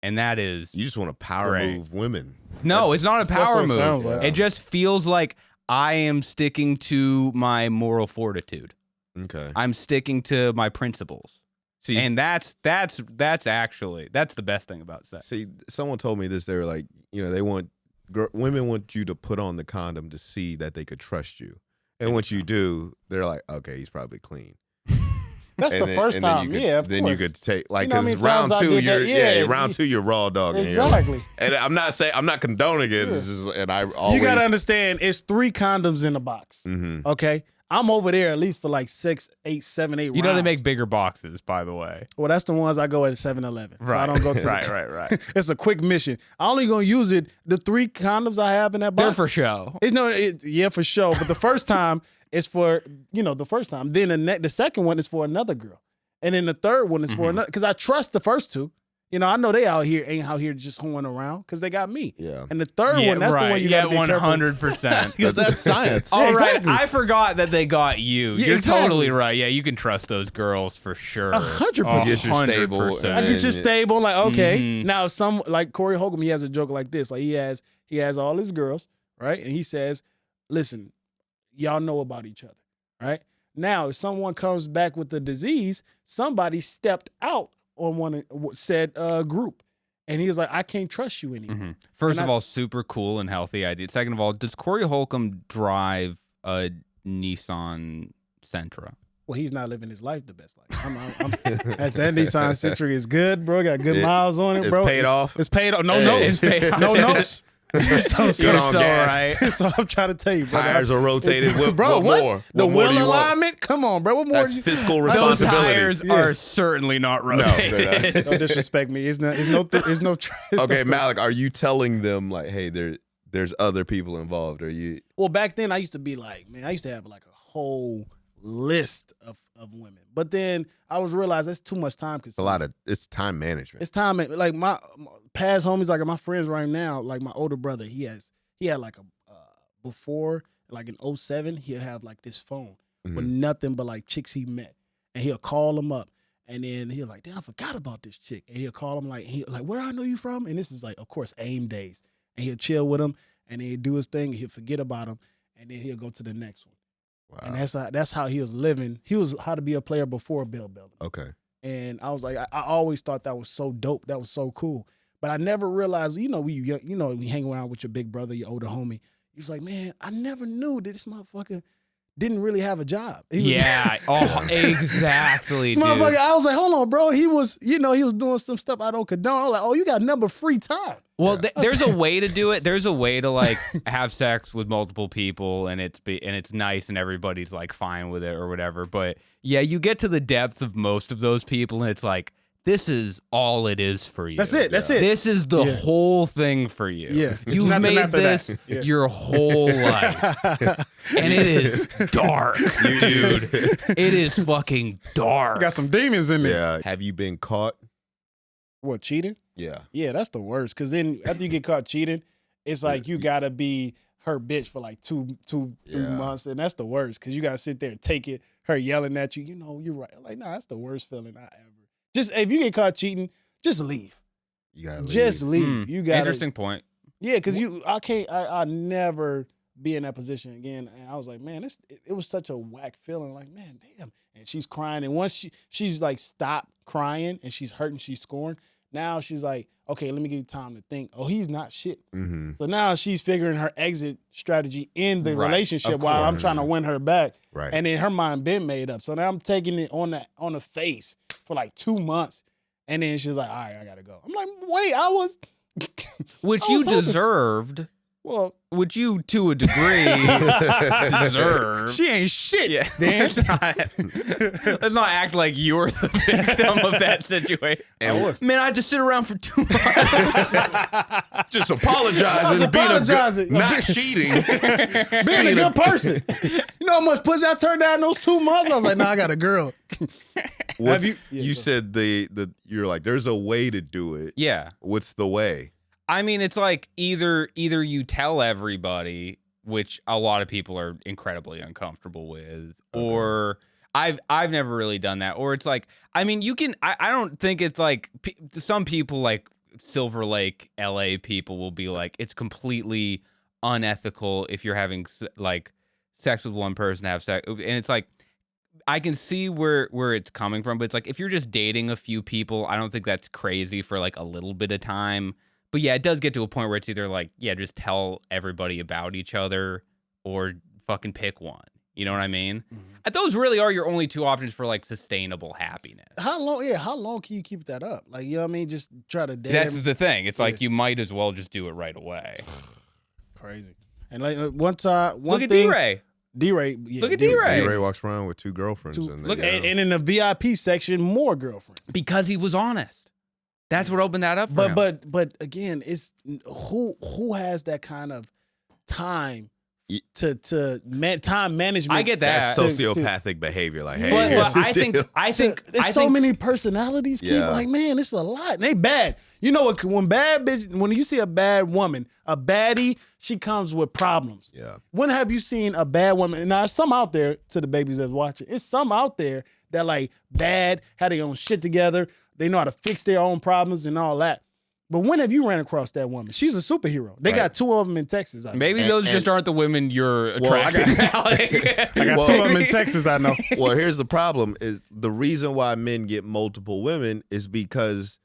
and that is you just want to power move women. No, it's not a power move. Like. It just feels like I am sticking to my moral fortitude. Okay, I'm sticking to my principles. See, and that's the best thing about sex. See, someone told me this. They were like, women want you to put on the condom to see that they could trust you, and once you do, they're like, okay, he's probably clean. That's the first time, of then course. you could take like you know because round 2, round 2 you're raw dogging. Exactly. And I'm not condoning it. It's just, and I always you gotta understand, it's 3 condoms in a box. Mm-hmm. Okay. I'm over there at least for like 6, 8, 7, 8 rounds. You know they make bigger boxes, by the way. Well, that's the ones I go at 7-Eleven. Right. So I don't go to right. It's a quick mission. I only gonna use it. The 3 condoms I have in that box. They're for show. Yeah, for sure. But the first time it's for, the first time. Then the second one is for another girl. And then the third one is for another. Because I trust the first 2. I know they ain't out here just hoeing around because they got me. Yeah. And the third one, that's the one you got to be careful. 100%. Because that's science. All right, exactly. I forgot that they got you. Yeah, You're exactly. totally right. Yeah, you can trust those girls for sure. 100%. Get you stable. 100%. I get you stable. Like, okay. Mhm. Now, like Corey Holcomb, he has a joke like this. Like, he has all his girls, right? And he says, listen, y'all know about each other, right? Now, if someone comes back with the disease, somebody stepped out on said group. And he was like, I can't trust you anymore. Mhm. First of all, super cool and healthy idea. Second of all, does Corey Holcomb drive a Nissan Sentra? Well, he's not living his life the best life. That Nissan Sentra is good, bro. Got good miles on it, bro. It's paid off. It's paid off. No notes. No notes. So You're on gas. right. So I'm trying to tell you, bro. Tires are rotated. What Bro, what more? The What more wheel do you want? alignment? Come on, bro. What more? That's fiscal Those responsibility. tires are certainly not No, rotated. they're not. Don't disrespect me. It's no. Okay, Malik, are you telling them like, hey, there's other people involved? Are you? Well, back then I used to be like, man, I used to have like a whole list of women. But then I was realized that's too much time consuming. It's time management. It's time. Like my past homies, like my friends right now, like my older brother, he had like a before, like in 07, he'll have like this phone with nothing but like chicks he met, and he'll call them up, and then he'll like, damn, I forgot about this chick, and he'll call them like, where I know you from, and this is like, of course, AIM days, and he'll chill with them, and then he'll do his thing, and he'll forget about them, and then he'll go to the next one. Wow. And that's how he was living. He was how to be a player before Bill Bellamy. Okay. And I was like, I always thought that was so dope. That was so cool. But I never realized, we hang around with your big brother, your older homie. He's like, man, I never knew that this motherfucker didn't really have a job. Yeah. Oh, exactly, This motherfucker, dude. I was like, hold on, bro. He was doing some stuff I don't condone. I was like, oh, you got number free time. Well, there's a way to do it. There's a way to like have sex with multiple people, and it's nice, and everybody's like fine with it or whatever. But yeah, you get to the depth of most of those people, and it's like, this is all it is for you. That's it. That's it. This is the whole thing for you. Yeah. It's You've nothing made after that. this Yeah. your whole life. And it is dark, dude. It is fucking dark. Got some demons in there. Yeah. Have you been caught? What, cheating? Yeah. Yeah, that's the worst. Because then after you get caught cheating, it's like you got to be her bitch for like 3 months. And that's the worst because you got to sit there and take it, her yelling at you. You're right. Like, nah, that's the worst feeling I ever. Just if you get caught cheating, just leave. You gotta leave. Just leave. You got Interesting point. Yeah, because I never be in that position again. And I was like, man, it was such a whack feeling. Like, man, damn. And she's crying. And once she's like stopped crying and she's hurting, she's scoring. Now she's like, okay, let me give you time to think. Oh, he's not shit. Mm-hmm. So now she's figuring her exit strategy in the Right, relationship of while I'm course. trying to win her back. Right. And then her mind been made up. So now I'm taking it on the face for like 2 months. And then she's like, all right, I gotta go. I'm like, wait, I was Which I you was hoping- deserved. well, Which you, to a degree, deserve. she ain't shit. Yeah. Dan. Let's not act like you're the victim of that situation. Man, I had to sit around for 2 months. Just apologizing, apologizing. not cheating. Being a good person. You know how much pussy I turned down in those 2 months? I was like, nah, I got a girl. Have you? Yeah, You go. said you're like, there's a way to do it. Yeah. What's the way? I mean, it's like either you tell everybody, which a lot of people are incredibly uncomfortable with, or I've never really done that, or it's like, I mean, you can, I don't think it's like, some people like Silver Lake, LA people will be like, it's completely unethical if you're having like sex with one person to have sex, and it's like, I can see where it's coming from, but it's like, if you're just dating a few people, I don't think that's crazy for like a little bit of time. But yeah, it does get to a point where it's either like, yeah, just tell everybody about each other or fucking pick one. You know what I mean? Mm-hmm. Those really are your only 2 options for like sustainable happiness. How long can you keep that up? Like, you know what I mean? Just try to date That's him. the thing. It's like, you might as well just do it right away. Crazy. And like one time, Look at D-Ray. D-Ray. Yeah, Look at D-Ray. D-Ray walks around with 2 girlfriends. Look at- And in the VIP section, more girlfriends. Because he was honest. That's what opened that up for him. But again, it's who has that kind of time time management. I get that. That's sociopathic behavior. Like, hey, But here's the I think deal. There's so many personalities. Keep like, man, this is a lot. And they bad. You know what? When you see a bad woman, a baddie, she comes with problems. Yeah. When have you seen a bad woman? Now, there's some out there, to the babies that's watching, it's some out there that like bad, had their own shit together. They know how to fix their own problems and all that. But when have you ran across that woman? She's a superhero. They got 2 of them in Texas. Maybe those just aren't the women you're attracted to. I got 2 of them in Texas, I know. Well, here's the problem: is the reason why men get multiple women is because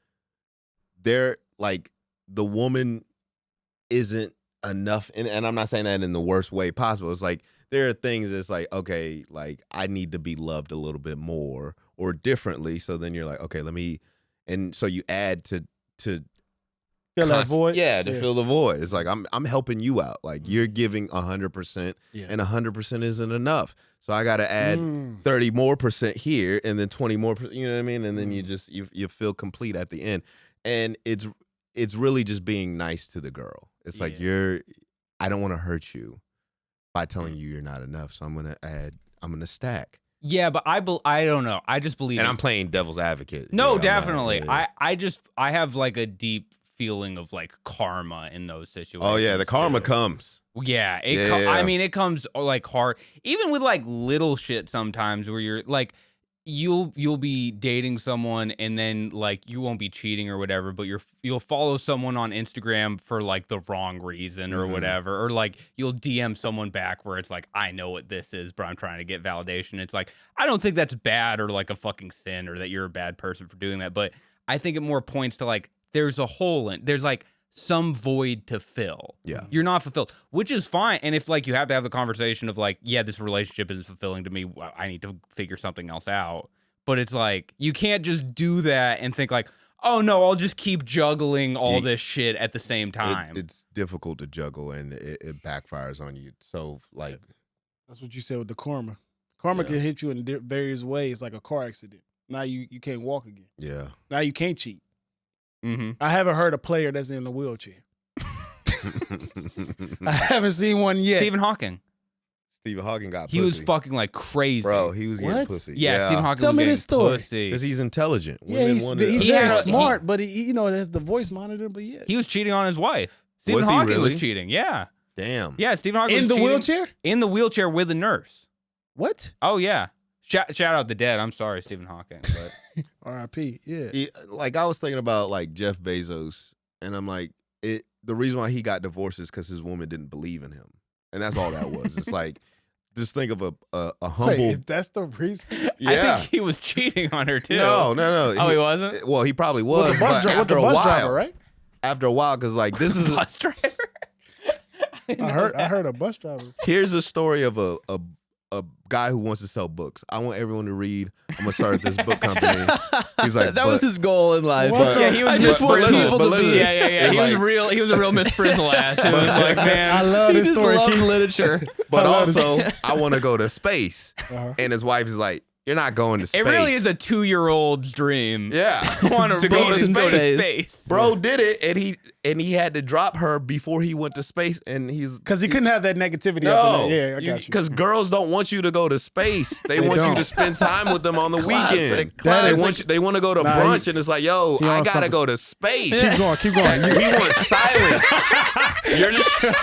they're like the woman isn't enough, and I'm not saying that in the worst way possible. It's like there are things that's like, okay, like I need to be loved a little bit more or differently. So then you're like, okay, and so you add to Fill that void. Yeah, to fill the void. It's like I'm helping you out. Like you're giving 100%, and 100% isn't enough. So I got to add 30 more % here, and then 20 more. You know what I mean? And then you feel complete at the end. And it's really just being nice to the girl. It's like I don't want to hurt you by telling you you're not enough. So I'm gonna stack. Yeah, but I don't know. I just believe. And I'm playing devil's advocate. No, You know, definitely. I I have like a deep feeling of like karma in those situations. Oh yeah, the karma too. comes. Yeah, Yeah. I mean, it comes like hard, even with like little shit sometimes where you're like, you'll be dating someone and then like you won't be cheating or whatever, but you'll follow someone on Instagram for like the wrong reason or whatever, or like you'll DM someone back where it's like, I know what this is, but I'm trying to get validation. It's like, I don't think that's bad or like a fucking sin or that you're a bad person for doing that, but I think it more points to like there's a hole in, there's like some void to fill. Yeah. You're not fulfilled, which is fine. And if like you have to have the conversation of like, yeah, this relationship isn't fulfilling to me, I need to figure something else out. But it's like, you can't just do that and think like, oh no, I'll just keep juggling all this shit at the same time. It's difficult to juggle, and it backfires on you. So like, That's what you said with the karma. Karma can hit you in various ways, like a car accident. Now you can't walk again. yeah. Now you can't cheat. Mm-hmm. I haven't heard a player that's in a wheelchair. I haven't seen one yet. Stephen Hawking. Stephen Hawking got He pussy. was fucking like crazy. Bro, he was getting What? pussy. Yeah, Stephen Hawking Tell was me getting this story. pussy. Because he's intelligent. Yeah, Women he's wanted- He very had a- smart, but he there's the voice monitor, but yeah. He was cheating on his wife. Stephen Was he Hawking really? was cheating. Yeah. Damn. Yeah, Stephen Hawking In was the cheating. wheelchair? In the wheelchair with a nurse. What? Oh, yeah. Shout out the dead. I'm sorry, Stephen Hawking. But R.I.P. Yeah. Like I was thinking about like Jeff Bezos, and I'm like, the reason why he got divorced is because his woman didn't believe in him, and that's all that was. It's like, just think of a humble. Wait, that's the reason? Yeah. I think he was cheating on her too. No. Oh, he wasn't? Well, he probably was. With the bus, but with the after a bus while, driver, right? After a while, because like this is Bus driver. I heard a bus driver. here's a story of a guy who wants to sell books. I want everyone to read. I'm gonna start this book company. He's like, that was his goal in life. What Yeah, he was I just Miss want Frizzle. people but to listen, be. Yeah. He was a real Miss Frizzle ass. It was like, I man. love He this just story. loved Keith. literature. but I love also I want to go to space. Uh-huh. And his wife is like, you're not going to space. It really is a 2-year-old's dream. yeah. I want To to go go to to space. space. Bro did it, and he had to drop her before he went to space, and he's Because he couldn't have that negativity. no, Up in there. Yeah, I got you. because girls don't want you to go to space. They want you don't. to spend time with them on the weekend. Classic. They want to go to Nah, brunch, and it's like, yo, he I on gotta something. go to space. Keep going. We want silence.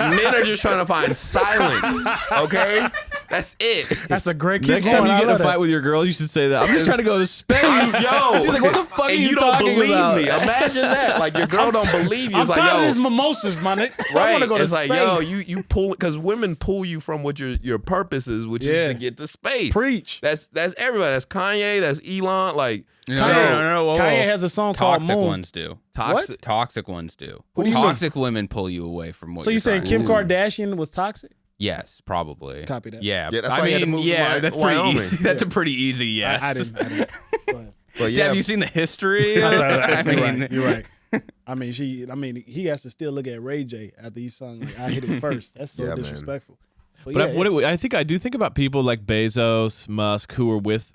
Men are just trying to find silence. Okay, that's it. That's a great keep Next going. time you I get in a love that. fight with your girl, you should say that. I'm just trying to go to space. Yo, She's like, what the fuck are and you don't talking believe about? me. Imagine that. Like your girl don't believe you. I'm It's like, tired of yo, these mimosas, my nigga. I right? want to go to It's space. like, yo, you pull because women pull you from what your purpose is, which Yeah. is to get to space. Preach. That's everybody. That's Kanye. That's Elon. Like No, Kanye- no, whoa, whoa. Kanye has a song called Toxic Moon. ones do. toxic. Toxic ones do. What do you Toxic women pull you away from what So you're you saying trying Kim to do. Kardashian was toxic? Yes, probably. Copy that. Yeah, Yeah, that's I why he had to mean, move to yeah, that's pretty Wyoming. easy. That's a pretty easy yes. I didn't. Go ahead. But Yeah, yeah, have you seen the history? You're I right. You're right. I mean, he has to still look at Ray J after he sung like, "I Hit It First." That's so Yeah, man. disrespectful. But I think I do think about people like Bezos, Musk, who were with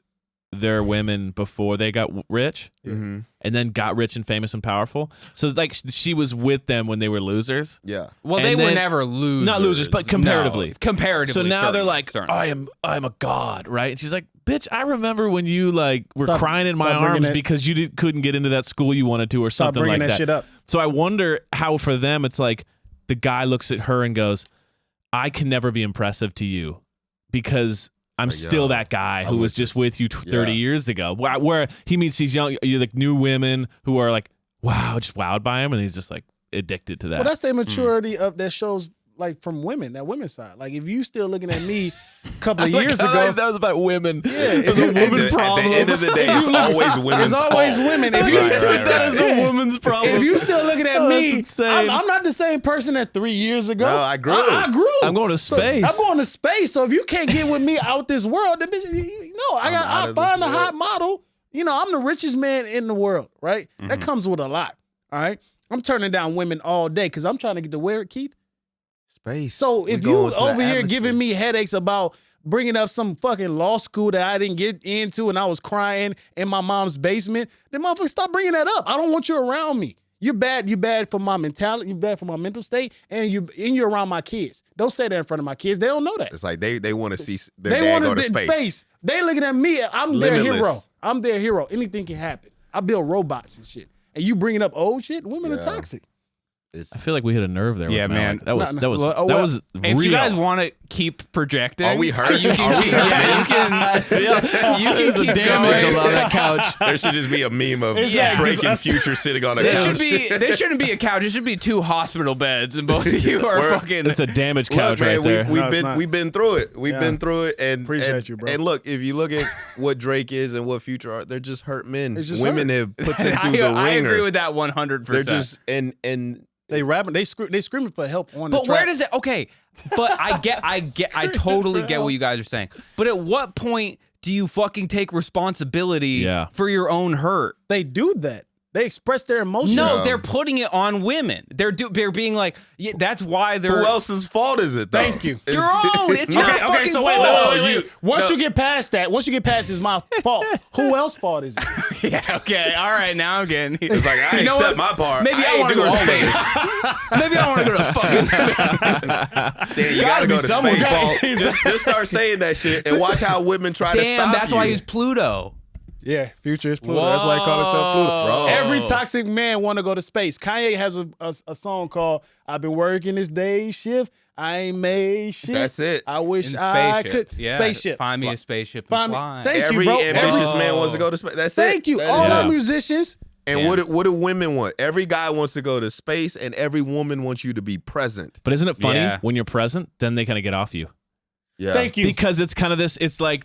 their women before they got rich, and then got rich and famous and powerful. So like she was with them when they were losers. Yeah. Well, And they were then- never losers. Not losers, but comparatively. No, comparatively. So now they're certainly, like, certainly. I'm a god, right? And she's like, bitch, I remember when you like were crying in my stop bringing arms that- because you couldn't get into that school you wanted to or Stop something bringing like that that. shit up. So I wonder how for them it's like the guy looks at her and goes, I can never be impressive to you because I'm still that guy who was just with you 30 years ago. Where he meets these young, like new women who are like, wow, just wowed by him, and he's just like addicted to that. Well, that's the immaturity of that shows like from women, that women's side. Like if you still looking at me a couple of years ago, that was about women. Yeah, It was a woman problem. At the end of the day, it's always women's it's always fault. women. If If you you Right, took right, that right. as a woman's problem. if you still looking at Oh, me, that's insane. I'm not the same person that 3 years ago. No, I grew. I grew. I'm going to space. I'm going to space. So if you can't get with me out this world, then bitch, no, out I of find this a hot model. You know, I'm the richest man in the world, right? That comes with a lot. All right. I'm turning down women all day because I'm trying to get to where, Keith? Space. So We if you going to the over here atmosphere. giving me headaches about bringing up some fucking law school that I didn't get into and I was crying in my mom's basement, then motherfucker, stop bringing that up. I don't want you around me. You're bad. You're bad for my mentality. You're bad for my mental state, and you're around my kids. Don't say that in front of my kids. They don't know that. It's like they want to see their They dad want go to space. They looking at me. I'm Limitless. their hero. I'm their hero. Anything can happen. I build robots and shit. And you bringing up old shit? Women are Yeah. toxic. It's, I feel like we hit a nerve there. Yeah, with man. Malik. That was No, that was Well, that was if real. you guys want to keep projecting, are we hurt? You can, Are we hurt? yeah, you can. You There's can a keep damage going. on that couch. there should just be a meme of Yeah, Drake just and us. Future sitting on a There couch. should be. There shouldn't be a couch. It should be 2 hospital beds, and both of you are We're- fucking. It's a damaged Look, couch man, right there. No, it's not. we've been through it. We've Yeah. been through it, and Appreciate and, you, bro. And look, if you look at what Drake is and what Future are, they're just hurt men. It's just Women hurt. have put them through the I ringer. agree with that 100%. They're just and They rapping. They screaming for help on the But track. where does it? Okay, but I totally get what you guys are saying. But at what point do you fucking take responsibility for your own hurt? they do that? They express their emotions. No, they're putting it on women. They're being like, yeah, that's why they're. who else's fault is it? Though? Thank you. It's- Your own. It's your Okay, fucking so wait, fault. wait. Once you get past that, once you get past it's my fault. Who else's fault is it? Yeah. Okay. All right. Now I'm getting. It's like I You know accept what? my part. Maybe I ain't want to do go to all of space. Maybe I want to go to fucking. it. Damn, you gotta be go to someone's space. fault. Just start saying that shit and watch how women try to Damn. stop That's you. why he's Pluto. Yeah, Future is Pluto. That's why he called himself Pluto. Bro. Every toxic man want to go to space. Kanye has a song called "I've been working this day shift. I ain't made shit. That's it. I wish In I spaceship. could. Yeah. Spaceship. Find me a spaceship and Find me- fly. Thank you, Every bro. ambitious man wants to go to space. That's Thank it. you. That All is our it. musicians. And Yeah. what do women want? Every guy wants to go to space, and every woman wants you to be present. But isn't it funny Yeah. when you're present, then they kind of get off you Yeah. Thank you. because it's kind of this. It's like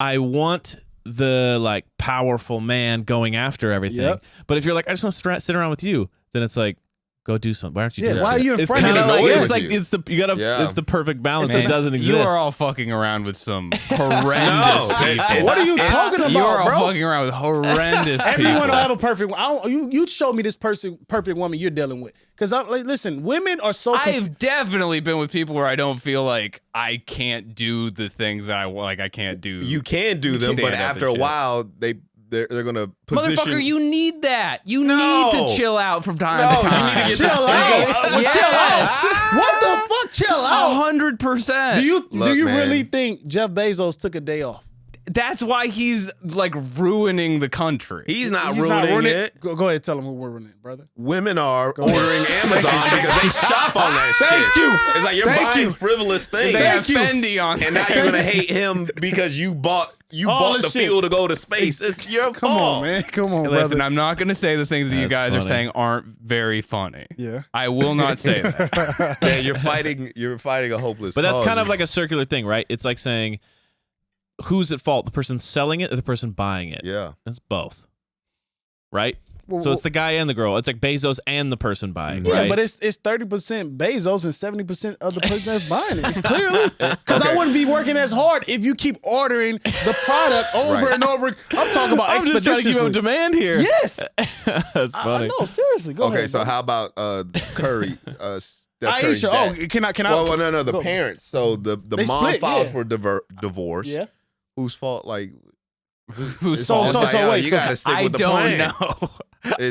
I want the like powerful man going after everything. Yep. But if you're like I just want to sit around with you, then it's like go do something. Why aren't you? Yeah, doing why are shit? you in It's front kind of of me? like Annoyed it's with like you. it's the you gotta Yeah. it's the perfect balance Man, that doesn't exist. You are all fucking around with some horrendous No. people. What are you talking about, You are all bro? fucking around with horrendous Everyone people. will have a perfect. You show me this perfect woman you're dealing with. Because like, listen, women are so. I've definitely been with people where I don't feel like I can't do the things that I can't do. You can do them, can't but stand up after and a shit. while, they're gonna position. Motherfucker, you need that. You No. need to chill out from time No, to you time. need to get chill the out. space. Chill out. What the fuck? Chill out. 100%. Do you Look, man. really think Jeff Bezos took a day off? That's why he's like ruining the country. He's not He's ruining ruining it. Go ahead, tell him who we're ruining it, brother. Women are ordering Amazon because they shop on that Thank shit. you. It's like you're Thank buying you. frivolous things, They have Thank you. Fendi on. and now you're gonna hate him because you bought All the this shit. fuel to go to space. It's your Come fault. on, man. Come on, Listen, brother. I'm not going to say the things that you That's guys are funny. saying aren't very funny. Yeah. I will not say that. Man, you're fighting a hopeless. But that's cause. kind of like a circular thing, right? It's like saying, who's at fault? The person selling it or the person buying it? yeah. It's both, right? So it's the guy and the girl. It's like Bezos and the person buying, Yeah, right? but it's 30% Bezos and 70% of the person that's buying it. Clearly, because I wouldn't be working as hard if you keep ordering the product over Right. and over. I'm talking about I'm just trying to keep up expeditiously. demand here. Yes, That's I funny. know. Seriously, go Okay, ahead. so bro. how about Curry Aisha. dad. Oh, can I? Well, no. The Go. parents. So the They mom split, filed yeah. for divorce. Yeah. Whose fault? Like, Whose So- fault? it's so- like, so yo, wait, you so- gotta stick I with the don't plan. know.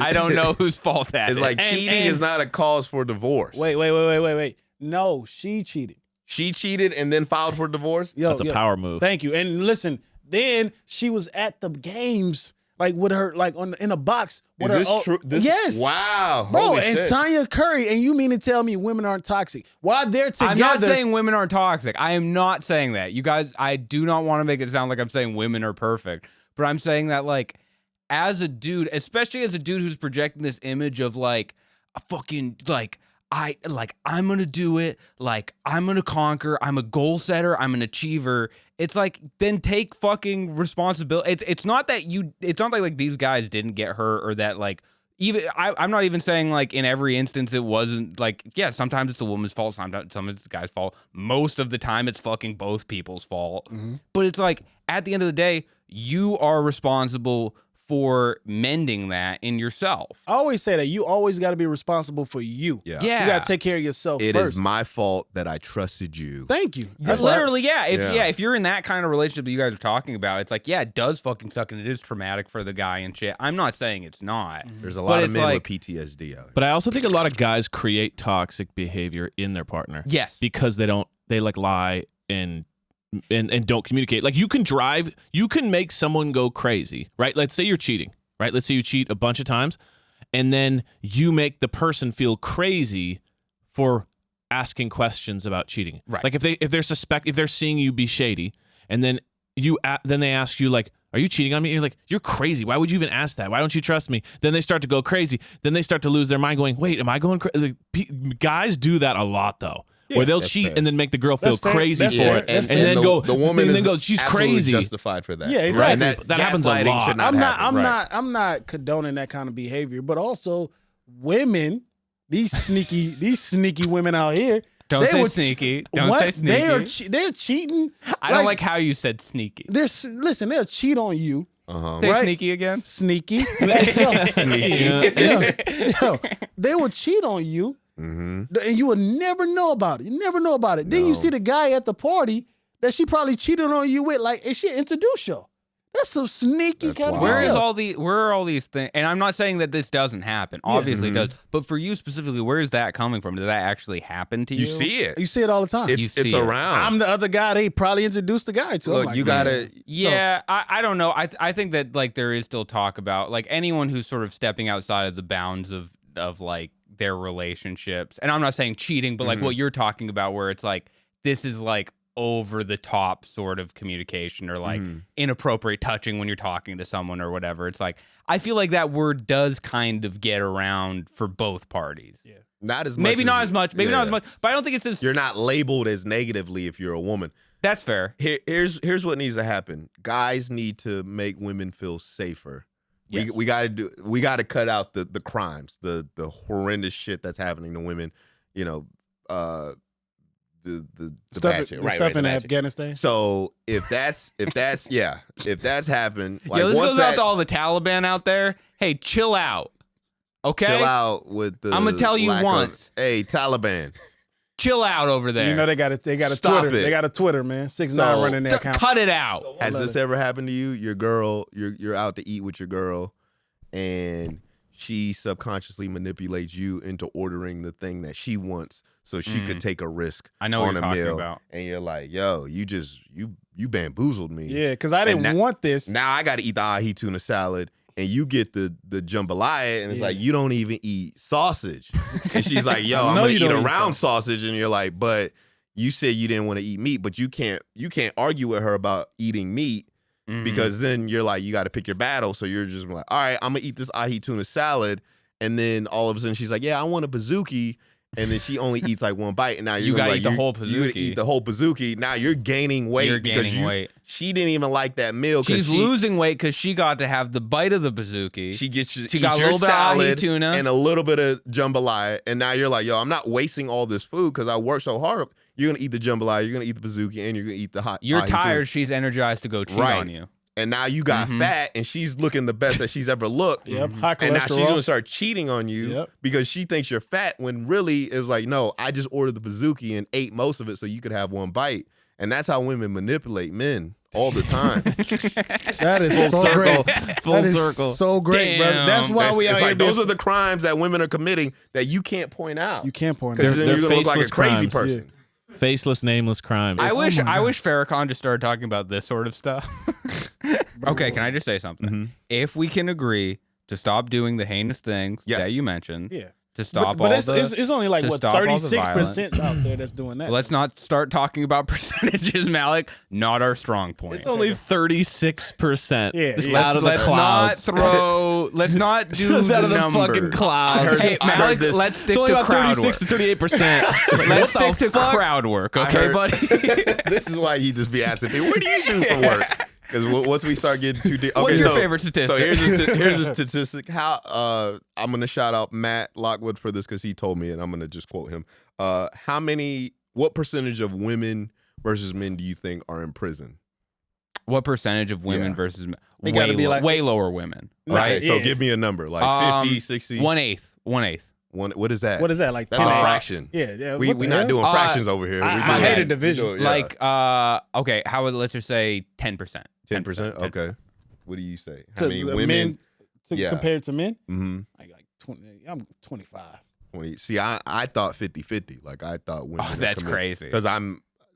I don't know whose fault that It's is. like cheating is not a cause for divorce. Wait. No, she cheated. She cheated and then filed for divorce. Yo, That's a power move. Thank you. And listen, then she was at the games, like with her, like in a box. With Is this her, true? Yes. Wow. Bro, Holy and shit. Sonya Curry, and you mean to tell me women aren't toxic? While they're together. I'm not saying women are toxic. I am not saying that. You guys, I do not want to make it sound like I'm saying women are perfect. But I'm saying that, like, as a dude, especially as a dude who's projecting this image of, like, a fucking, I'm gonna do it, like, I'm gonna conquer, I'm a goal setter, I'm an achiever. It's like, then take fucking responsibility. It's not that like these guys didn't get hurt or that, like, even I'm not even saying like in every instance it wasn't like, yeah, sometimes it's the woman's fault, sometimes it's the guy's fault. Most of the time it's fucking both people's fault. Mm-hmm. But it's like at the end of the day, you are responsible for mending that in yourself. I always say that you always got to be responsible for you. Yeah. Yeah. You got to take care of yourself It first. is my fault that I trusted you. Thank you. That's what I- literally, yeah. Yeah. If you're in that kind of relationship that you guys are talking about, it's like, yeah, it does fucking suck and it is traumatic for the guy and shit. I'm not saying it's not. There's a But lot of it's men like- with PTSD out here. But I also think a lot of guys create toxic behavior in their partner. Yes. Because they like lie and don't communicate. Like you can make someone go crazy, right? Let's say you're cheating, right? Let's say you cheat a bunch of times and then you make the person feel crazy for asking questions about cheating. Right. Like if they're seeing you be shady and then they ask you like, are you cheating on me? And you're like, you're crazy. Why would you even ask that? Why don't you trust me? Then they start to go crazy. Then they start to lose their mind going, wait, am I going crazy? Guys do that a lot though. Where they'll that's cheat fair. and then make the girl feel That's fair. crazy That's for fair. it, That's and fair. then the woman and then is go, she's absolutely crazy. justified for that. Yeah, exactly. Right? That happens a gaslighting lot. should not happen. I'm not condoning that kind of behavior, but also women, these sneaky women out here. Don't they say were sneaky. Don't what? say sneaky. They're cheating. I don't like how you said sneaky. Listen, they'll cheat on you. Uh-huh. Say Right. sneaky again. Sneaky. Sneaky. Yo, they will cheat on you, Mm-hmm. and you will never know about it. You never know about it. Then you No. see the guy at the party that she probably cheated on you with, like, and she introduced you. That's some sneaky That's kind of. wild. Where are all these things? And I'm not saying that this doesn't happen. Obviously it does. But for you specifically, where is that coming from? Did that actually happen to you? You see it. You see it all the time. You It's see it. around. I'm the other guy they probably introduced the guy to. I'm Look, like, you man. gotta. Yeah, I don't know. I think that like there is still talk about like anyone who's sort of stepping outside of the bounds of like their relationships. And I'm not saying cheating, but like what you're talking about where it's like this is like over the top sort of communication or like inappropriate touching when you're talking to someone or whatever. It's like I feel like that word does kind of get around for both parties. Yeah. Not as much. Maybe not as much. Maybe not yeah. as much. But I don't think it's as You're not labeled as negatively if you're a woman. that's fair. Here's what needs to happen. Guys need to make women feel safer. Yes. We gotta cut out the crimes, the horrendous shit that's happening to women. You know, the bad shit. Right, stuff the in bad shit. Afghanistan. So if that's happened, like Yo, this once goes that, out to all the Taliban out there. Hey, chill out. Okay? chill out with the. I'ma tell you lack of- once. hey, Taliban. Chill out over there. You know they got a Stop Twitter. it. They got a Twitter, man. 6ix9ine So- running their account. Cut it out. Has this ever happened to you? Your girl, you're out to eat with your girl, and she subconsciously manipulates you into ordering the thing that she wants, so she could take a risk I know what on you're a talking meal. about. And you're like, yo, you bamboozled me. Yeah, because I didn't And want this. Now I got to eat the ahi tuna salad, and you get the jambalaya, and it's like you don't even eat sausage. And she's like, yo, I'm know gonna you eat don't eat around sausage, and you're like, but you said you didn't want to eat meat, but you can't argue with her about eating meat. Because then you're like, you got to pick your battle. So you're just like, all right, I'm going to eat this ahi tuna salad. And then all of a sudden she's like, yeah, I want a bazooki. And then she only eats like one bite. And now You you're gotta like, eat the whole You bazooki. eat the whole bazooki. Now you're gaining weight You're because gaining weight. she didn't even like that meal. She's losing weight because she got to have the bite of the bazooki. She got a your little bit of ahi salad tuna. and a little bit of jambalaya. And now you're like, yo, I'm not wasting all this food because I worked so hard. You're going to eat the jambalaya, you're going to eat the bazooki, and you're going to eat the hot You're ahi tired. tuna. She's energized to go cheat Right. on you. and now you got fat, and she's looking the best that she's ever looked. Yep. High And now she's cholesterol. gonna start cheating on you Yep. because she thinks you're fat. When really it was like, no, I just ordered the bazooki and ate most of it so you could have one bite. And that's how women manipulate men all the time. That is Full so circle. great. Full That is circle. so great, brother. That's why It's we out here. like those are the crimes that women are committing that you can't point out. You can't point Because out. then They're you're gonna look like a faceless crazy crimes. person. Faceless, nameless crimes. I wish Farrakhan just started talking about this sort of stuff. Okay, can I just say something? If we can agree to stop doing the heinous things Yes. that you mentioned, Yeah. to stop But all it's only like to what stop all the 36% out there that's doing that. let's not start talking about percentages, Malik. Not our strong point. It's only 36%. Yeah, Just yeah. out of the let's clouds. not throw. Let's not do Just out of the numbers. fucking clouds. Hey, I heard Malik, this. let's stick It's only to about crowd 36 work. to 38%. Let's stick to crowd work, I okay, heard- buddy? This is why you just be asking me, what do you do for work? Because once we start getting too deep, okay, What's your so, favorite statistic? So here's a statistic. How I'm gonna shout out Matt Lockwood for this because he told me, and I'm gonna just quote him. What percentage of women versus men do you think are in prison? What percentage of women Yeah. versus men? They gotta be like- way lower women, Right. right? So Yeah. give me a number, like 50, 60. 1/8. 1/8. What is that? What is that? Like That's a 10? fraction. Yeah, yeah. We What the not hell? doing fractions over here. I hate a division. Yeah. Like, okay, how would let's just say 10%. 10%. Okay. What do you say? How To many the women? men Yeah. compared to men? Mm-hmm. Like 20. I'm 25. 20. See, I thought 50-50. Like I thought women. Oh, that's crazy. Because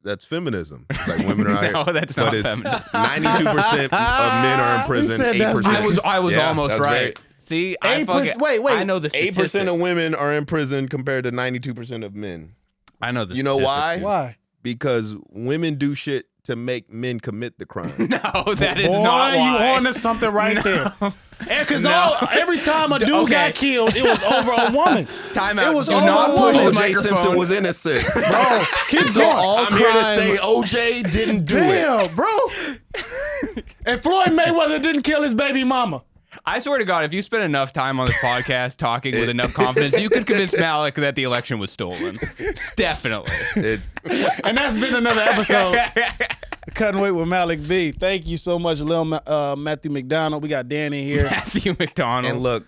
that's feminism. It's like women are out here. No, that's not feminist. 92% of men are in prison. said that's 8%. I was Yeah, almost that's right. very- See, I 8%. fucking Wait. I know the 8% of women are in prison compared to 92% of men. I know the You know why? statistics, Why? Because women do shit to make men commit the crime. dude. No, that is Boy, not why. you on to something right there. Because No. every time a dude Okay. got killed, it was over a woman. Time out. It was Do all not over push the women. O.J. microphone. Simpson was innocent. Bro, keep going. I'm here to say O.J. didn't do it. Damn, bro. And Floyd Mayweather didn't kill his baby mama. I swear to God, if you spend enough time on this podcast talking with enough confidence, you could convince Malik that the election was stolen. Definitely. And that's been another episode. Cutting Weight with Malik B. Thank you so much, Lil Matthew McDonald. We got Dan in here. Matthew McDonald. And look,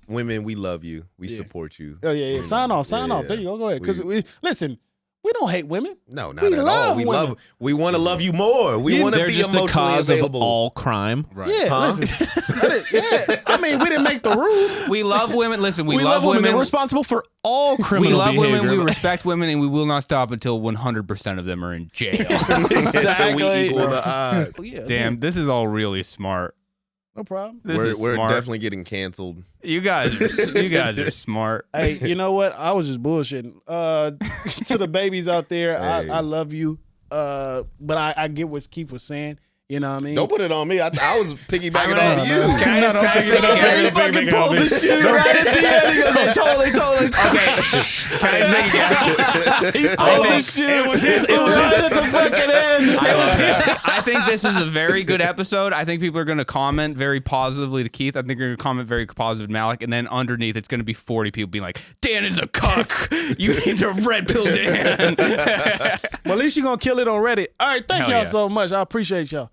women, we love you. We support you. Oh, yeah, yeah. You Sign know, off. Sign yeah, off. There you go. Go ahead. Because We- listen, we don't hate women. No, not We at all. love We women. We want to love you more. We want to They're be just the emotionally cause available. of all crime. right. Yeah, Huh? listen. Yeah. I mean, we didn't make the rules. We love women. Listen, we, We love women. They're women. responsible for all We criminal love behavior. women. We respect women, and we will not stop until 100% of them are in jail. Until we Exactly. equal the odds. Oh, yeah, Damn, this is all really smart. no problem. This is We're smart. definitely getting canceled. You guys are smart. Hey, you know what? I was just bullshitting. To the babies out there, Hey. I love you. But I get what Keith was saying. You know what I mean? Don't put it on me. I was piggybacking I off know. you. Can I just He make fucking pulled the Shoot right at the end. He goes, oh, totally. Okay. Can I just make a guess? He I pulled the think- shoot. it was his- it was right his- at the fucking end. I think this is a very good episode. I think people are going to comment very positively to Keith. I think they're going to comment very positive to Malik. And then underneath, it's going to be 40 people being like, Dan is a cuck. You need to red pill Dan. Well, at least you're going to kill it on Reddit. All right, thank Hell y'all yeah. so much. I appreciate y'all.